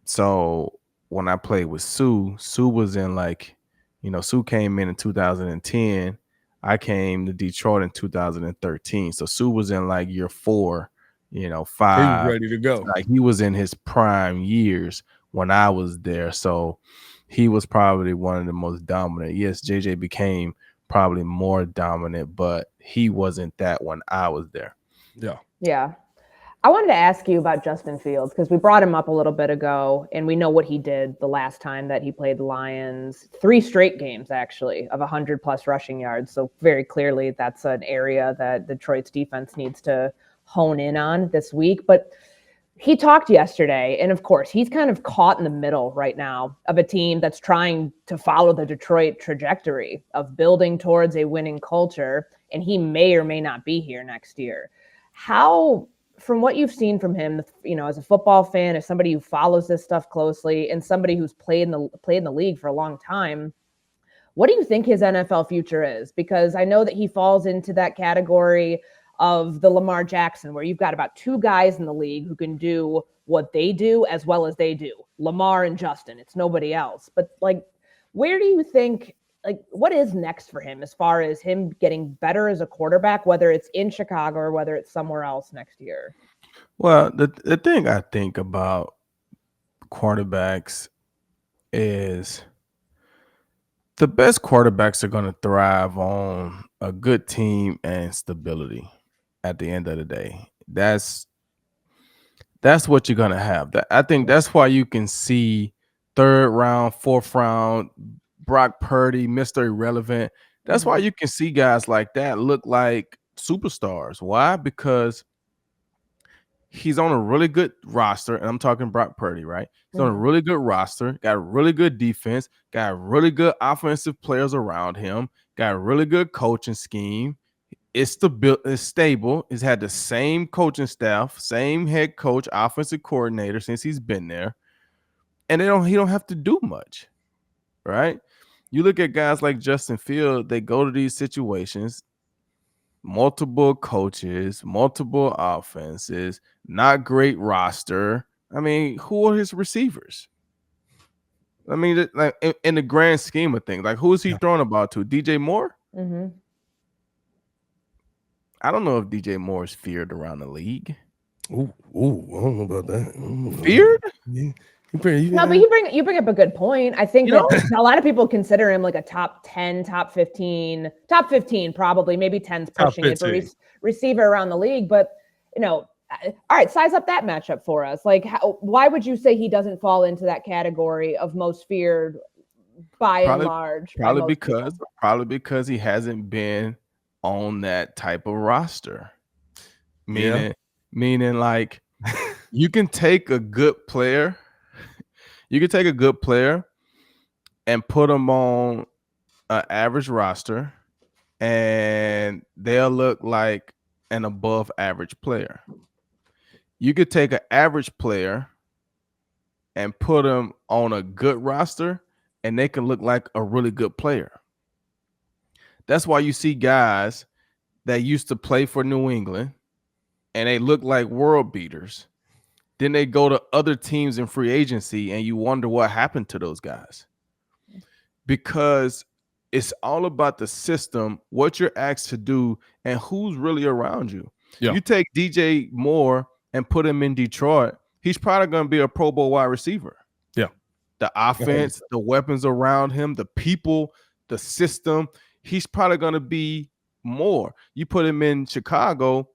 So when I played with Suh was in like, you know, Suh came in 2010. I came to Detroit in 2013. So Suh was in like year 4, you know, 5. He was ready to go. Like he was in his prime years when I was there. So he was probably one of the most dominant. Yes, JJ became probably more dominant, but he wasn't that when I was there. Yeah. I wanted to ask you about Justin Fields because we brought him up a little bit ago, and we know what he did the last time that he played the Lions. 3 straight games, actually, of 100-plus rushing yards. So very clearly that's an area that Detroit's defense needs to hone in on this week. But he talked yesterday, and of course, he's kind of caught in the middle right now of a team that's trying to follow the Detroit trajectory of building towards a winning culture, and he may or may not be here next year. How, from what you've seen from him, you know, as a football fan, as somebody who follows this stuff closely, and somebody who's played in the league for a long time, what do you think his NFL future is? Because I know that he falls into that category of the Lamar Jackson, where you've got about 2 guys in the league who can do what they do as well as they do. Lamar and Justin, it's nobody else. But like, where do you think, like, what is next for him as far as him getting better as a quarterback, whether it's in Chicago or whether it's somewhere else next year? Well, the thing I think about quarterbacks is the best quarterbacks are going to thrive on a good team and stability. At the end of the day, that's what you're going to have. I think that's why you can see 3rd round, 4th round, Brock Purdy, Mr. Irrelevant. That's why you can see guys like that look like superstars. Why? Because he's on a really good roster, and I'm talking Brock Purdy, right? He's on a really good roster, got a really good defense, got really good offensive players around him, got a really good coaching scheme. It's stable. He's had the same coaching staff, same head coach, offensive coordinator since he's been there, and he don't have to do much, right? You look at guys like Justin Fields, they go to these situations, multiple coaches, multiple offenses, not great roster. I mean, who are his receivers? I mean, like in the grand scheme of things, like who is he throwing the ball to? DJ Moore? I don't know if DJ Moore is feared around the league. Ooh, I don't know about that. Feared? Yeah. No, but you bring up a good point. I think that a lot of people consider him like a top 10, top 15 probably, maybe 10's pushing it for receiver around the league. But, you know, all right, size up that matchup for us. Like, why would you say he doesn't fall into that category of most feared by and large? Probably because he hasn't been on that type of roster. Meaning like you can take a good player. You can take a good player and put them on an average roster, and they'll look like an above average player. You could take an average player and put them on a good roster, and they can look like a really good player. That's why you see guys that used to play for New England, and they look like world beaters. Then they go to other teams in free agency, and you wonder what happened to those guys. Because it's all about the system, what you're asked to do, and who's really around you. Yeah. You take DJ Moore and put him in Detroit, he's probably going to be a Pro Bowl wide receiver. Yeah. the offense, the weapons around him, the people, the system, he's probably going to be more. You put him in Chicago,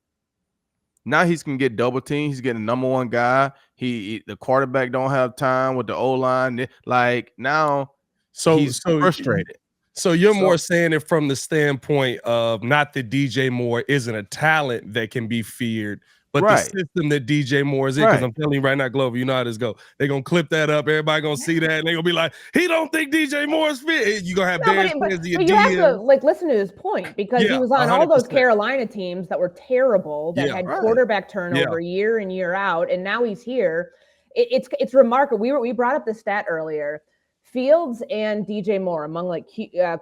now he's going to get double teamed. He's getting the number one guy. The quarterback don't have time with the O-line. Like now he's frustrated. So you're more saying it from the standpoint of not that DJ Moore isn't a talent that can be feared, but the system that DJ Moore is in. Because I'm telling you right now, Glover, you know how this go. They're going to clip that up. Everybody going to see that. And they're going to be like, he don't think DJ Moore is fit. You're going to have Bears fans. But you have to listen to his point, because he was on 100%. All those Carolina teams that were terrible, that had quarterback turnover year in, year out. And now he's here. It's remarkable. We brought up the stat earlier. Fields and DJ Moore, among like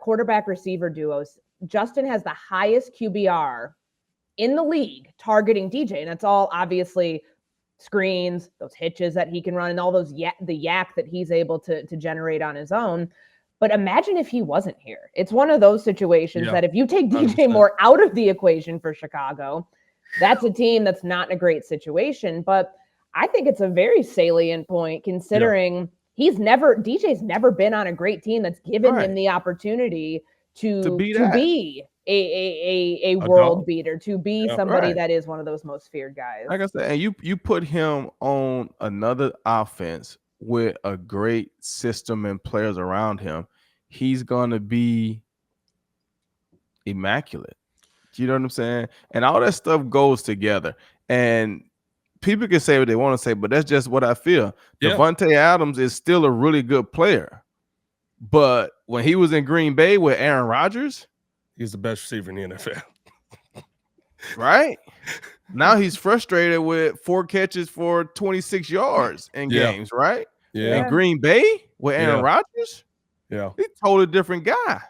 quarterback receiver duos, Justin has the highest QBR in the league targeting DJ. And that's all obviously screens, those hitches that he can run, and all those the yak that he's able to generate on his own. But imagine if he wasn't here. It's one of those situations that if you take DJ Moore out of the equation for Chicago, that's a team that's not in a great situation. But I think it's a very salient point, considering DJ's never been on a great team that's given him the opportunity to be a world beater, to be somebody that is one of those most feared guys. Like I said, and you put him on another offense with a great system and players around him, he's gonna be immaculate. You know what I'm saying? And all that stuff goes together. And people can say what they want to say, but that's just what I feel. Devontae Adams is still a really good player. But when he was in Green Bay with Aaron Rodgers, he's the best receiver in the NFL. Right? Now he's frustrated with 4 catches for 26 yards in games, right? Yeah. In Green Bay with Aaron Rodgers, he's a totally different guy.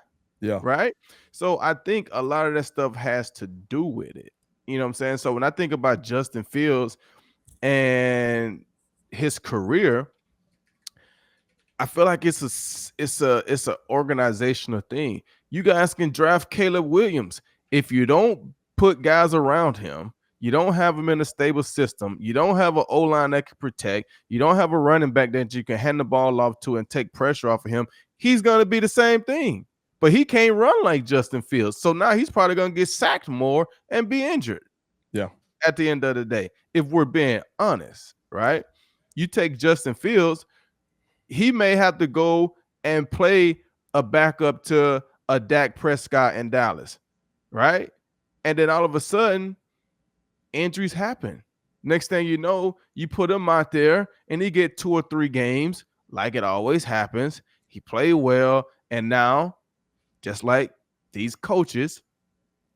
Yeah. Right? So I think a lot of that stuff has to do with it. You know what I'm saying? So when I think about Justin Fields and his career, I feel like it's a organizational thing. You guys can draft Caleb Williams. If you don't put guys around him, you don't have him in a stable system, you don't have an O-line that can protect, you don't have a running back that you can hand the ball off to and take pressure off of him, he's going to be the same thing. But he can't run like Justin Fields. So now he's probably going to get sacked more and be injured. Yeah. At the end of the day, if we're being honest, right? You take Justin Fields, he may have to go and play a backup to a Dak Prescott in Dallas, right? And then all of a sudden, injuries happen. Next thing you know, you put him out there and he get 2 or 3 games, like it always happens. He played well, and now, just like these coaches,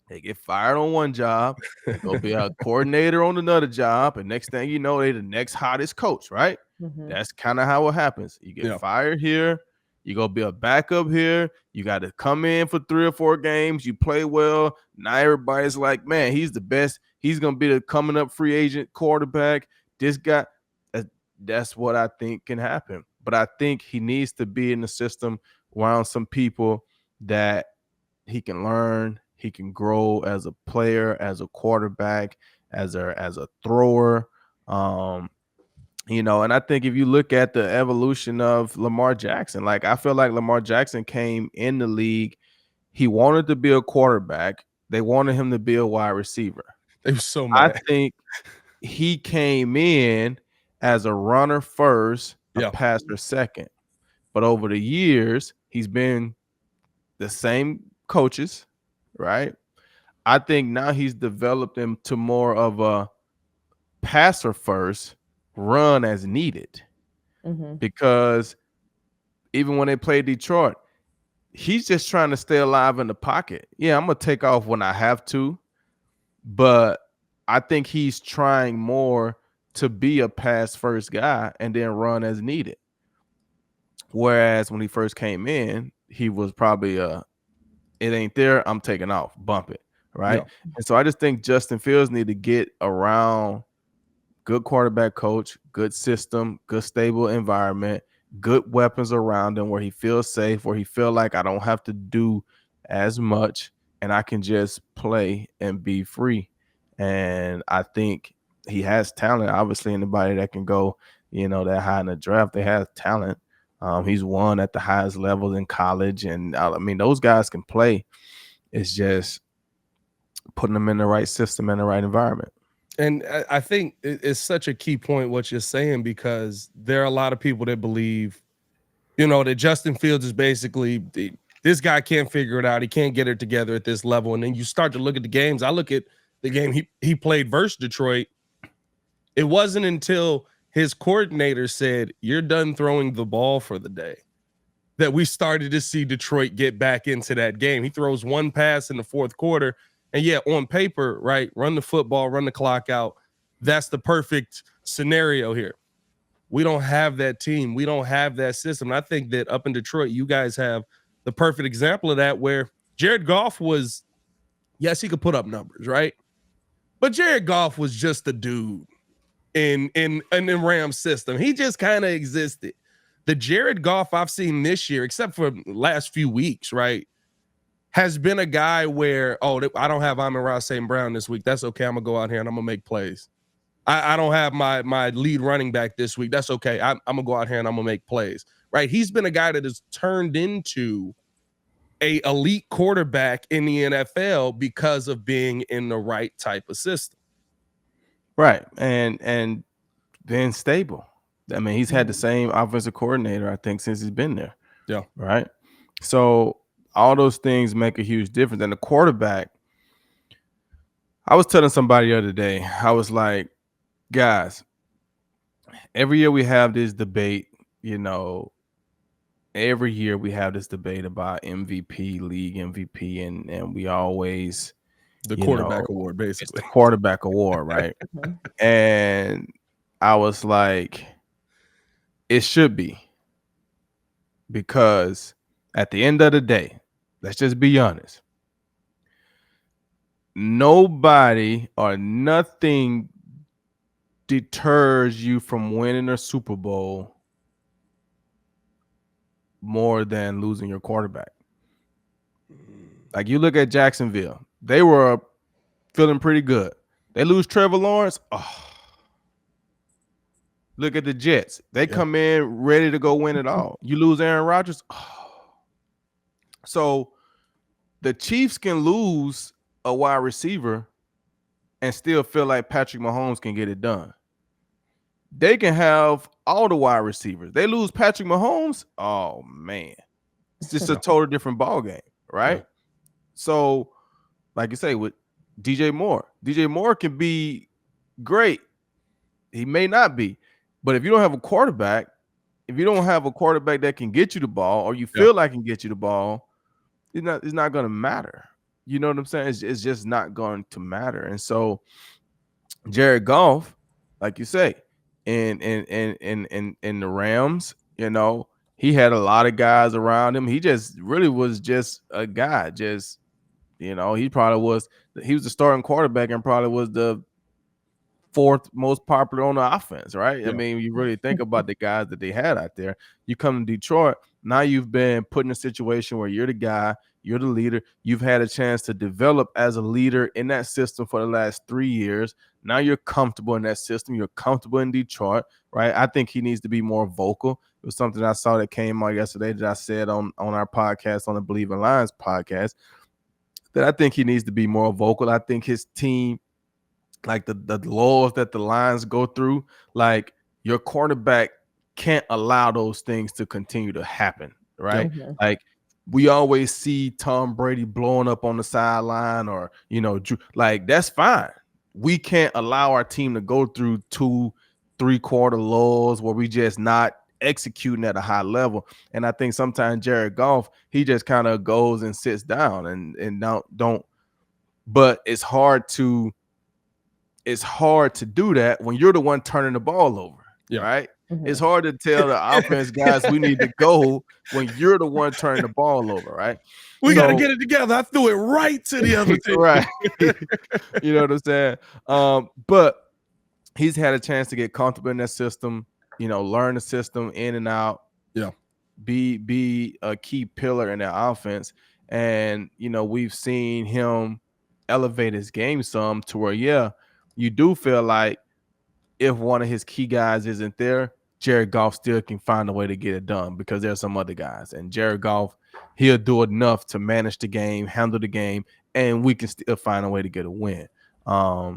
they get fired on one job, they'll be a coordinator on another job, and next thing you know, they're the next hottest coach, right? Mm-hmm. That's kind of how it happens. You get fired here, you go be a backup here, you got to come in for 3 or 4 games, you play well, now everybody's like, man, he's the best, he's going to be the coming up free agent quarterback. This guy, that's what I think can happen. But I think he needs to be in the system around some people that he can learn, he can grow as a player, as a quarterback, as a thrower. You know, and I think if you look at the evolution of Lamar Jackson, like I feel like Lamar Jackson came in the league, he wanted to be a quarterback. They wanted him to be a wide receiver. They were so mad. I think he came in as a runner first, a passer second. But over the years, he's been the same coaches, right? I think now he's developed him to more of a passer first, run as needed. Mm-hmm. Because even when they play Detroit, he's just trying to stay alive in the pocket. Yeah, I'm going to take off when I have to, but I think he's trying more to be a pass first guy and then run as needed. Whereas when he first came in, he was probably it ain't there, I'm taking off, bump it, right? Yeah. And so I just think Justin Fields need to get around good quarterback coach, good system, good stable environment, good weapons around him where he feels safe, where he feel like I don't have to do as much and I can just play and be free. And I think he has talent. Obviously, anybody that can go, you know, that high in the draft, they have talent. He's won at the highest levels in college, and I mean those guys can play. It's just putting them in the right system and the right environment. And I think it's such a key point what you're saying, because there are a lot of people that believe, that Justin Fields is basically this guy can't figure it out. He can't get it together at this level. And then you start to look at the games. I look at the game he played versus Detroit. It wasn't until his coordinator said, "You're done throwing the ball for the day," that we started to see Detroit get back into that game. He throws one pass in the fourth quarter. And yeah, on paper, right, run the football, run the clock out. That's the perfect scenario here. We don't have that team. We don't have that system. And I think that up in Detroit, you guys have the perfect example of that, where Jared Goff was, yes, he could put up numbers, right? But Jared Goff was just a dude in the Rams system. He just kind of existed. The Jared Goff I've seen this year, except for the last few weeks, right, has been a guy where, I don't have Amon-Ra St. Brown this week. That's okay. I'm going to go out here and I'm going to make plays. I don't have my lead running back this week. That's okay. I'm going to go out here and I'm going to make plays, right? He's been a guy that has turned into a elite quarterback in the NFL because of being in the right type of system. Right. And then stable. I mean, he's had the same offensive coordinator, I think, since he's been there. Yeah. Right. So all those things make a huge difference. And the quarterback, I was telling somebody the other day, I was like, guys, every year we have this debate, every year we have this debate about MVP, league MVP, and we always the quarterback award, basically. It's the quarterback award, right? And I was like, it should be, because at the end of the day, let's just be honest. Nobody or nothing deters you from winning a Super Bowl more than losing your quarterback. Like, you look at Jacksonville, they were feeling pretty good. They lose Trevor Lawrence. Oh. Look at the Jets. They come in ready to go win it all. You lose Aaron Rodgers. Oh. So the Chiefs can lose a wide receiver and still feel like Patrick Mahomes can get it done. They can have all the wide receivers. They lose Patrick Mahomes. Oh, man. It's just a total different ball game, right? Yeah. So, like you say, with DJ Moore can be great. He may not be. But if you don't have a quarterback, that can get you the ball, or you feel like can get you the ball, it's not going to matter. You know what I'm saying? It's just not going to matter. And so Jared Goff, like you say, in the Rams, he had a lot of guys around him. He just really was just a guy. Just, he was the starting quarterback and probably was the fourth most popular on the offense, right? Yeah. I mean, you really think about the guys that they had out there. You come to Detroit, now you've been put in a situation where you're the guy, you're the leader. You've had a chance to develop as a leader in that system for the last 3 years. Now you're comfortable in that system. You're comfortable in Detroit, right? I think he needs to be more vocal. It was something I saw that came out yesterday that I said on our podcast, on the Believe in Lions podcast, that I think he needs to be more vocal. I think his team, like the laws that the Lions go through, like your quarterback can't allow those things to continue to happen, right? Mm-hmm. Like we always see Tom Brady blowing up on the sideline, or, like that's fine. We can't allow our team to go through 2-3 quarter lulls where we just not executing at a high level. And I think sometimes Jared Goff, he just kind of goes and sits down and don't. But it's hard to do that when you're the one turning the ball over, right? Mm-hmm. It's hard to tell the offense guys we need to go when you're the one turning the ball over, right? We got to get it together. I threw it right to the other team. Right. You know what I'm saying? But he's had a chance to get comfortable in that system, learn the system in and out. Yeah. Be a key pillar in that offense. And, we've seen him elevate his game some to where, you do feel like if one of his key guys isn't there, Jared Goff still can find a way to get it done because there's some other guys. And Jared Goff, he'll do enough to manage the game, handle the game, and we can still find a way to get a win. But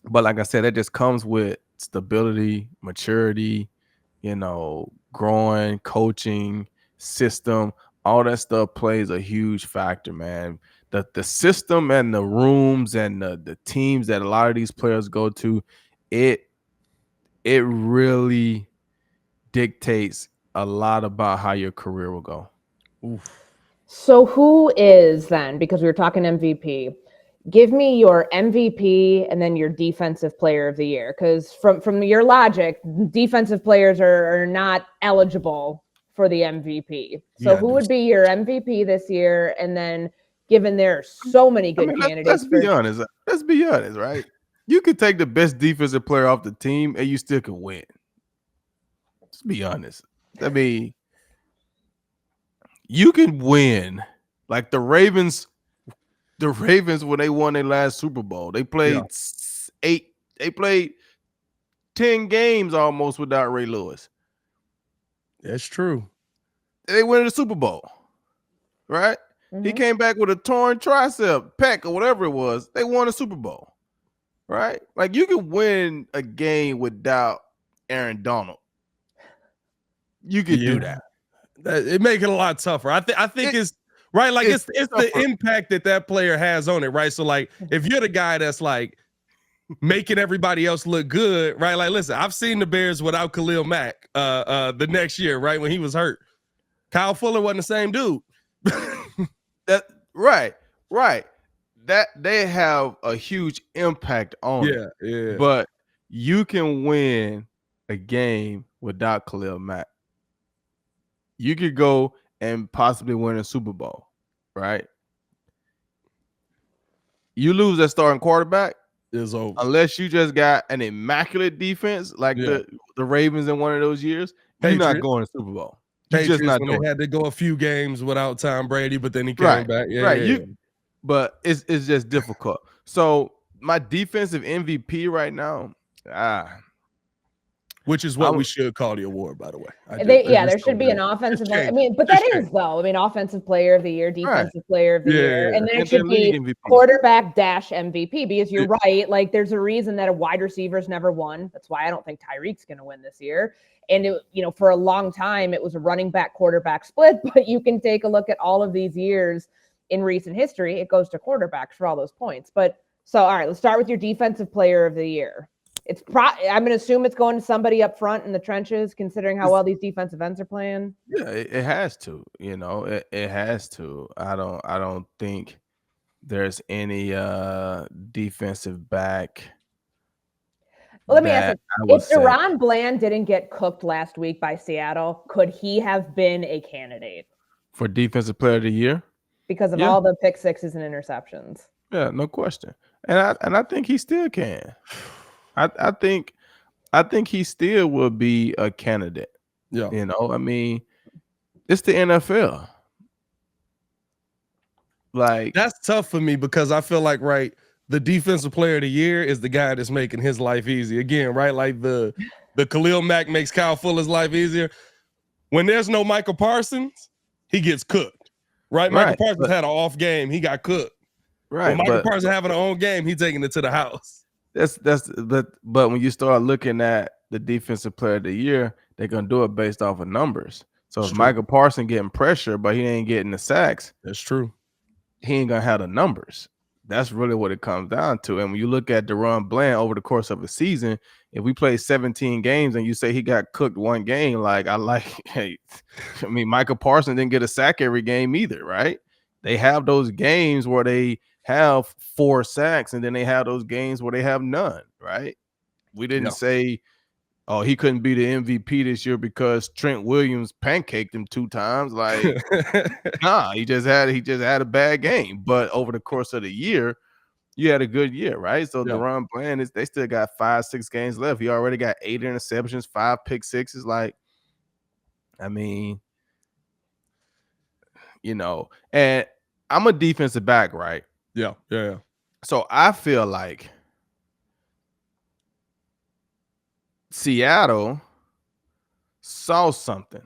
like I said, that just comes with stability, maturity, growing, coaching, system. All that stuff plays a huge factor, man. The system and the rooms and the teams that a lot of these players go to, it really dictates a lot about how your career will go. Oof. So who is then, because we were talking MVP, give me your MVP and then your defensive player of the year. Because from your logic, defensive players are not eligible for the MVP. So who would be your MVP this year? And then given there are so many good candidates. Let's be honest. Let's be honest, right? You could take the best defensive player off the team and you still can win. Let's be honest. I mean, you can win. Like the Ravens when they won their last Super Bowl, they played 10 games almost without Ray Lewis. That's true. They win the Super Bowl, right? Mm-hmm. He came back with a torn tricep, pec, or whatever it was. They won a Super Bowl, right? Like you can win a game without Aaron Donald. You can do that. It make it a lot tougher. I think it's right. Like it's the impact that player has on it, right? So like if you're the guy that's like making everybody else look good, right? Like listen, I've seen the Bears without Khalil Mack the next year, right? When he was hurt. Kyle Fuller wasn't the same dude. Right. That they have a huge impact on it. Yeah. But you can win a game without Khalil Mack. You could go and possibly win a Super Bowl, right? You lose that starting quarterback, it's over. Unless you just got an immaculate defense like the Ravens in one of those years, you're not going to Super Bowl. You're just not when they had to go a few games without Tom Brady, but then he came back. But it's just difficult. So my defensive MVP right now, which is what we should call the award, by the way. There should be an offensive. Offensive player of the year, defensive player of the year, and then it should be MVP. Quarterback MVP because you're right. Like there's a reason that a wide receiver's never won. That's why I don't think Tyreek's going to win this year. And for a long time it was a running back quarterback split. But you can take a look at all of these years in recent history. It goes to quarterbacks for all those points. But so all right, let's start with your defensive player of the year. I'm going to assume it's going to somebody up front in the trenches, considering how well these defensive ends are playing. Yeah, it has to. It has to. I don't think there's any defensive back. Well, let me ask you, if Deron Bland didn't get cooked last week by Seattle, could he have been a candidate for defensive player of the year? Because of all the pick sixes and interceptions. Yeah, no question. And I think he still can. I think he still will be a candidate. Yeah. I mean, it's the NFL. Like that's tough for me because I feel like the defensive player of the year is the guy that's making his life easy. Again, right? Like the Khalil Mack makes Kyle Fuller's life easier. When there's no Michael Parsons, he gets cooked. Right? Michael Parsons had an off game, he got cooked. Right. When Michael Parsons having an own game, he's taking it to the house. But when you start looking at the defensive player of the year, they're gonna do it based off of numbers. So if Michael Parsons getting pressure, but he ain't getting the sacks, that's true. He ain't gonna have the numbers. That's really what it comes down to. And when you look at Deron Bland over the course of a season, if we play 17 games and you say he got cooked one game, Michael Parsons didn't get a sack every game either, right? They have those games where they have 4 sacks, and then they have those games where they have none, right? We didn't say, oh, he couldn't be the MVP this year because Trent Williams pancaked him 2 times. Like, nah, he just had a bad game. But over the course of the year, you had a good year, right? So Deron Bland they still got 5-6 games left. He already got 8 interceptions, 5 pick sixes. Like, I mean, and I'm a defensive back, right? Yeah. So I feel like Seattle saw something,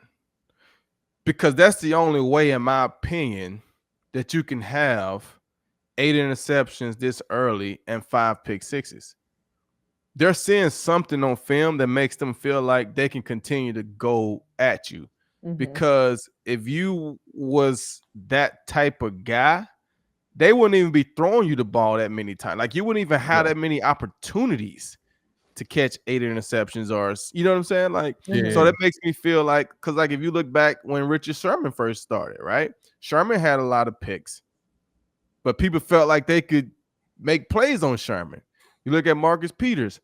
because that's the only way, in my opinion, that you can have 8 interceptions this early and 5 pick sixes. They're seeing something on film that makes them feel like they can continue to go at you. Because if you was that type of guy, they wouldn't even be throwing you the ball that many times. Like, you wouldn't even have that many opportunities to catch 8 interceptions, or, you know what I'm saying? Like, so that makes me feel like, because like if you look back when Richard Sherman first started, right? Sherman had a lot of picks, but people felt like they could make plays on Sherman. You look at Marcus Peters,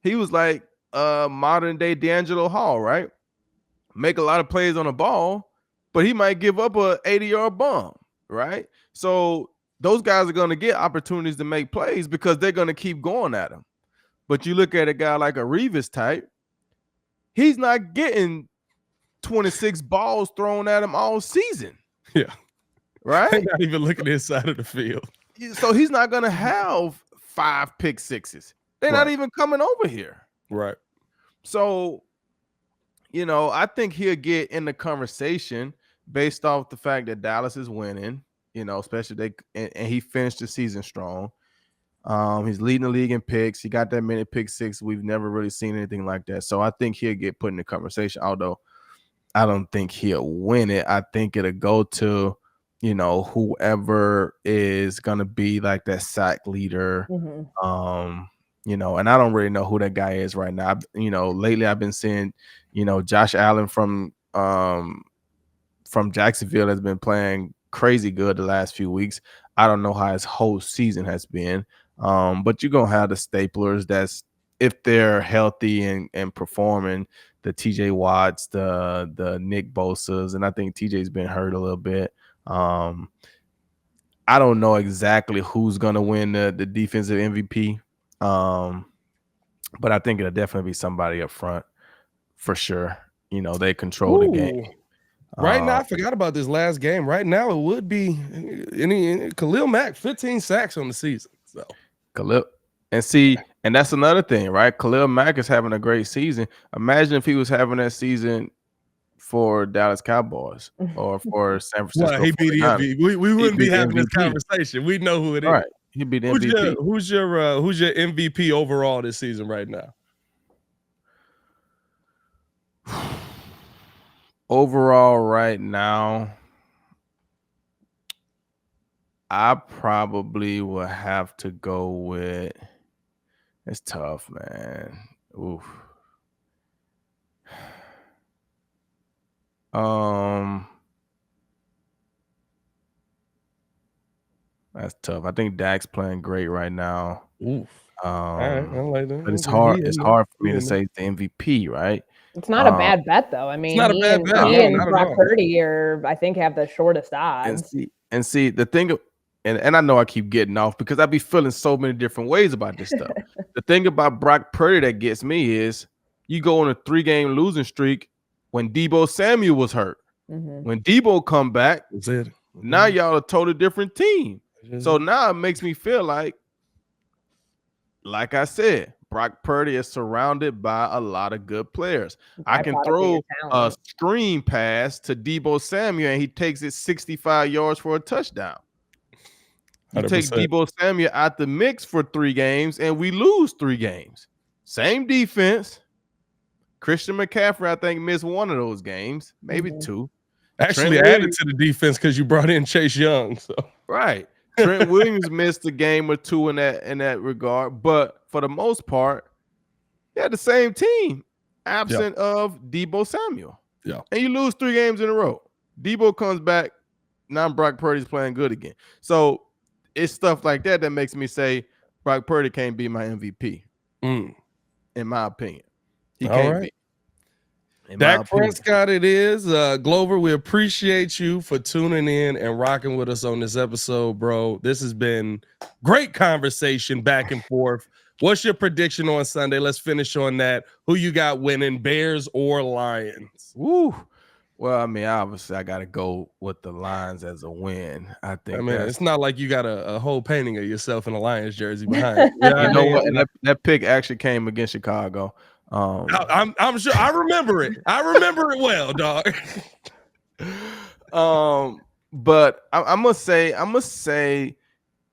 he was like modern day D'Angelo Hall, right? Make a lot of plays on the ball, but he might give up a 80-yard bomb, right? So those guys are going to get opportunities to make plays because they're going to keep going at him. But you look at a guy like a Revis type, he's not getting 26 balls thrown at him all season. Yeah. Right? They're not even looking inside of the field. So he's not going to have 5 pick sixes. They're not even coming over here. Right. So, you know, I think he'll get in the conversation based off the fact that Dallas is winning, you know, especially and he finished the season strong. He's leading the league in picks. He got that many pick six. We've never really seen anything like that. So I think he'll get put in the conversation, although I don't think he'll win it. I think it'll go to, you know, whoever is going to be like that sack leader. You know, and I don't really know who that guy is right now. You know, lately I've been seeing, you know, Josh Allen from Jacksonville has been playing crazy good the last few weeks. I don't know how his whole season has been. But you're going to have the staplers that's, if they're healthy and performing, the TJ Watts, the Nick Bosa's, and I think TJ's been hurt a little bit. I don't know exactly who's going to win the defensive MVP. But I think it'll definitely be somebody up front for sure. You know, they control the game. Right now, I forgot about this last game. Right now, it would be Khalil Mack, 15 sacks on the season. So Khalil, and that's another thing, right? Khalil Mack is having a great season. Imagine if he was having that season for Dallas Cowboys or for San Francisco. Well, he beat the MVP. We wouldn't be having this conversation. We know who it is. Right. He'd be the MVP. Who's your MVP overall this season right now? Overall right now, I probably will have to go with, it's tough, man. Oof. That's tough. I think Dak's playing great right now. Oof. All right, I like that. But it's hard for me to say it's the MVP, right? It's not a bad bet, though. I mean, it's not a bad bet. He and Brock Purdy I think, have the shortest odds. And see the thing, and I know I keep getting off because I be feeling so many different ways about this stuff. The thing about Brock Purdy that gets me is you go on a 3-game losing streak when Deebo Samuel was hurt. When Deebo come back, now y'all a totally different team. So now it makes me feel like I said, Brock Purdy is surrounded by a lot of good players. I can throw a screen pass to Deebo Samuel and he takes it 65 yards for a touchdown. You 100%. Take Deebo Samuel out the mix for 3 games and we lose 3 games. Same defense. Christian McCaffrey, I think, missed 1 of those games, maybe 2. Actually added to the defense because you brought in Chase Young. So right. Trent Williams missed a game or 2 in that regard, but for the most part, they had the same team, absent of Deebo Samuel. Yeah, and you lose 3 games in a row. Deebo comes back, now Brock Purdy's playing good again. So it's stuff like that makes me say Brock Purdy can't be my MVP. In my opinion, he can't be. Dak Prescott it is. Glover, we appreciate you for tuning in and rocking with us on this episode, bro. This has been great conversation back and forth. What's your prediction on Sunday? Let's finish on that. Who you got winning, Bears or Lions? Woo. Well, I mean, obviously I got to go with the Lions as a win. I think. I mean, it's not like you got a whole painting of yourself in a Lions jersey behind you. You know what? And that pick actually came against Chicago. I'm sure I remember it. I remember it well, dog. But I must say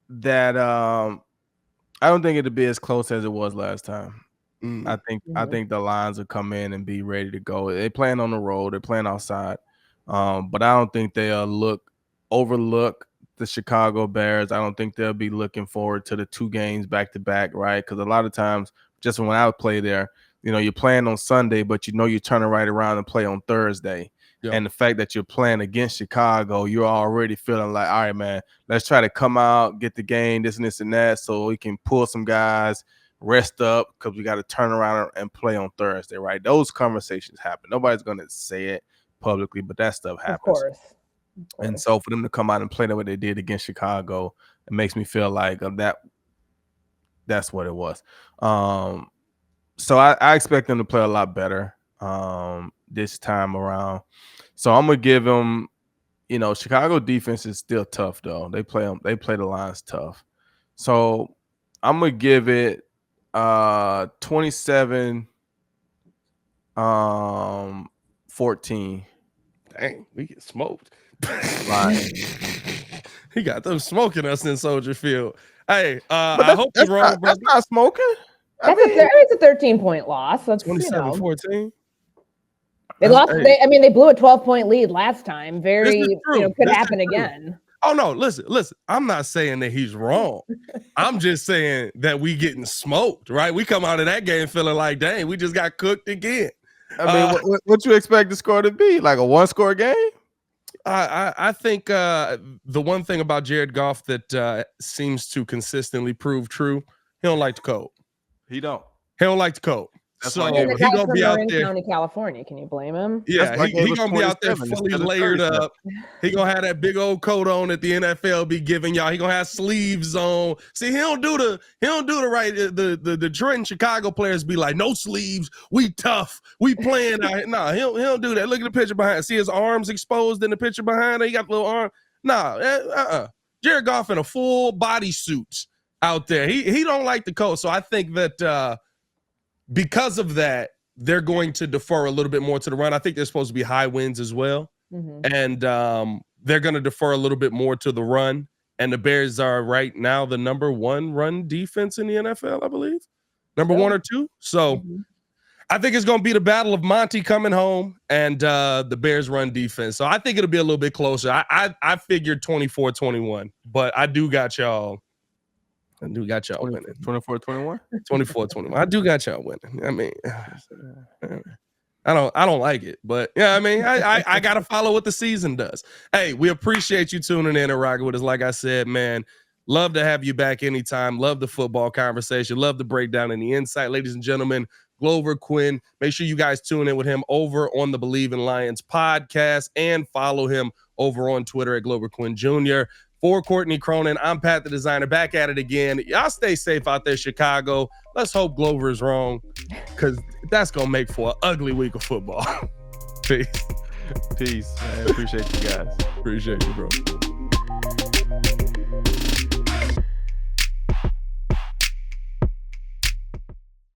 that I don't think it'll be as close as it was last time. I think the Lions will come in and be ready to go. They playing on the road, they're playing outside, but I don't think they'll overlook the Chicago Bears. I don't think they'll be looking forward to the 2 games back to back, right? Because a lot of times, just when I would play there, you're playing on Sunday, but you're turning right around and play on Thursday. Yep. And the fact that you're playing against Chicago, you're already feeling like, all right, man, let's try to come out, get the game, this and that, so we can pull some guys, rest up, because we got to turn around and play on Thursday, right? Those conversations happen. Nobody's going to say it publicly, but that stuff happens. Of course. And so for them to come out and play the way they did against Chicago, it makes me feel like that's what it was. So I expect them to play a lot better this time around. So I'm gonna give them, Chicago defense is still tough though. They play the Lions tough. So I'm gonna give it 27 14. Dang, we get smoked. He got them smoking us in Soldier Field. Hey, I hope you're wrong, bro. That's not smoking. It's a 13-point loss. That's 27-14. They lost. They blew a 12-point lead last time. Could happen again. Oh no, listen. I'm not saying that he's wrong. I'm just saying that we getting smoked, right? We come out of that game feeling like, dang, we just got cooked again. What you expect the score to be? Like a 1-score game? I think the one thing about Jared Goff that seems to consistently prove true, he don't like the cold. He don't like the cold. So he gonna be out there. County, California. Can you blame him? Yeah, he gonna be out there fully layered up. He gonna have that big old coat on that the NFL be giving y'all. He gonna have sleeves on. See, he don't do the right. The Detroit and Chicago players be like, no sleeves. We tough. We playing. Nah, he don't do that. Look at the picture behind. See his arms exposed in the picture behind. He got the little arm. Nah, Jared Goff in a full body suit out there. He don't like the cold. So I think that. Because of that, they're going to defer a little bit more to the run. I think there's supposed to be high winds as well. And they're going to defer a little bit more to the run. And the Bears are right now the number 1 run defense in the NFL, I believe. Number 1 or 2. So I think it's going to be the battle of Monty coming home and the Bears run defense. So I think it'll be a little bit closer. I figured 24-21, but I do got y'all. winning. 24-21? 24-21. I do got y'all winning. I mean, I don't like it, but yeah, I mean, I gotta follow what the season does. Hey, we appreciate you tuning in and rocking with us. Like I said, man, love to have you back anytime. Love the football conversation. Love the breakdown and the insight, ladies and gentlemen. Glover Quin. Make sure you guys tune in with him over on the Believe in Lions podcast and follow him over on Twitter at Glover Quin Jr. For Courtney Cronin, I'm Pat the Designer, back at it again. Y'all stay safe out there, Chicago. Let's hope Glover is wrong, because that's going to make for an ugly week of football. Peace. I appreciate you guys. Appreciate you, bro.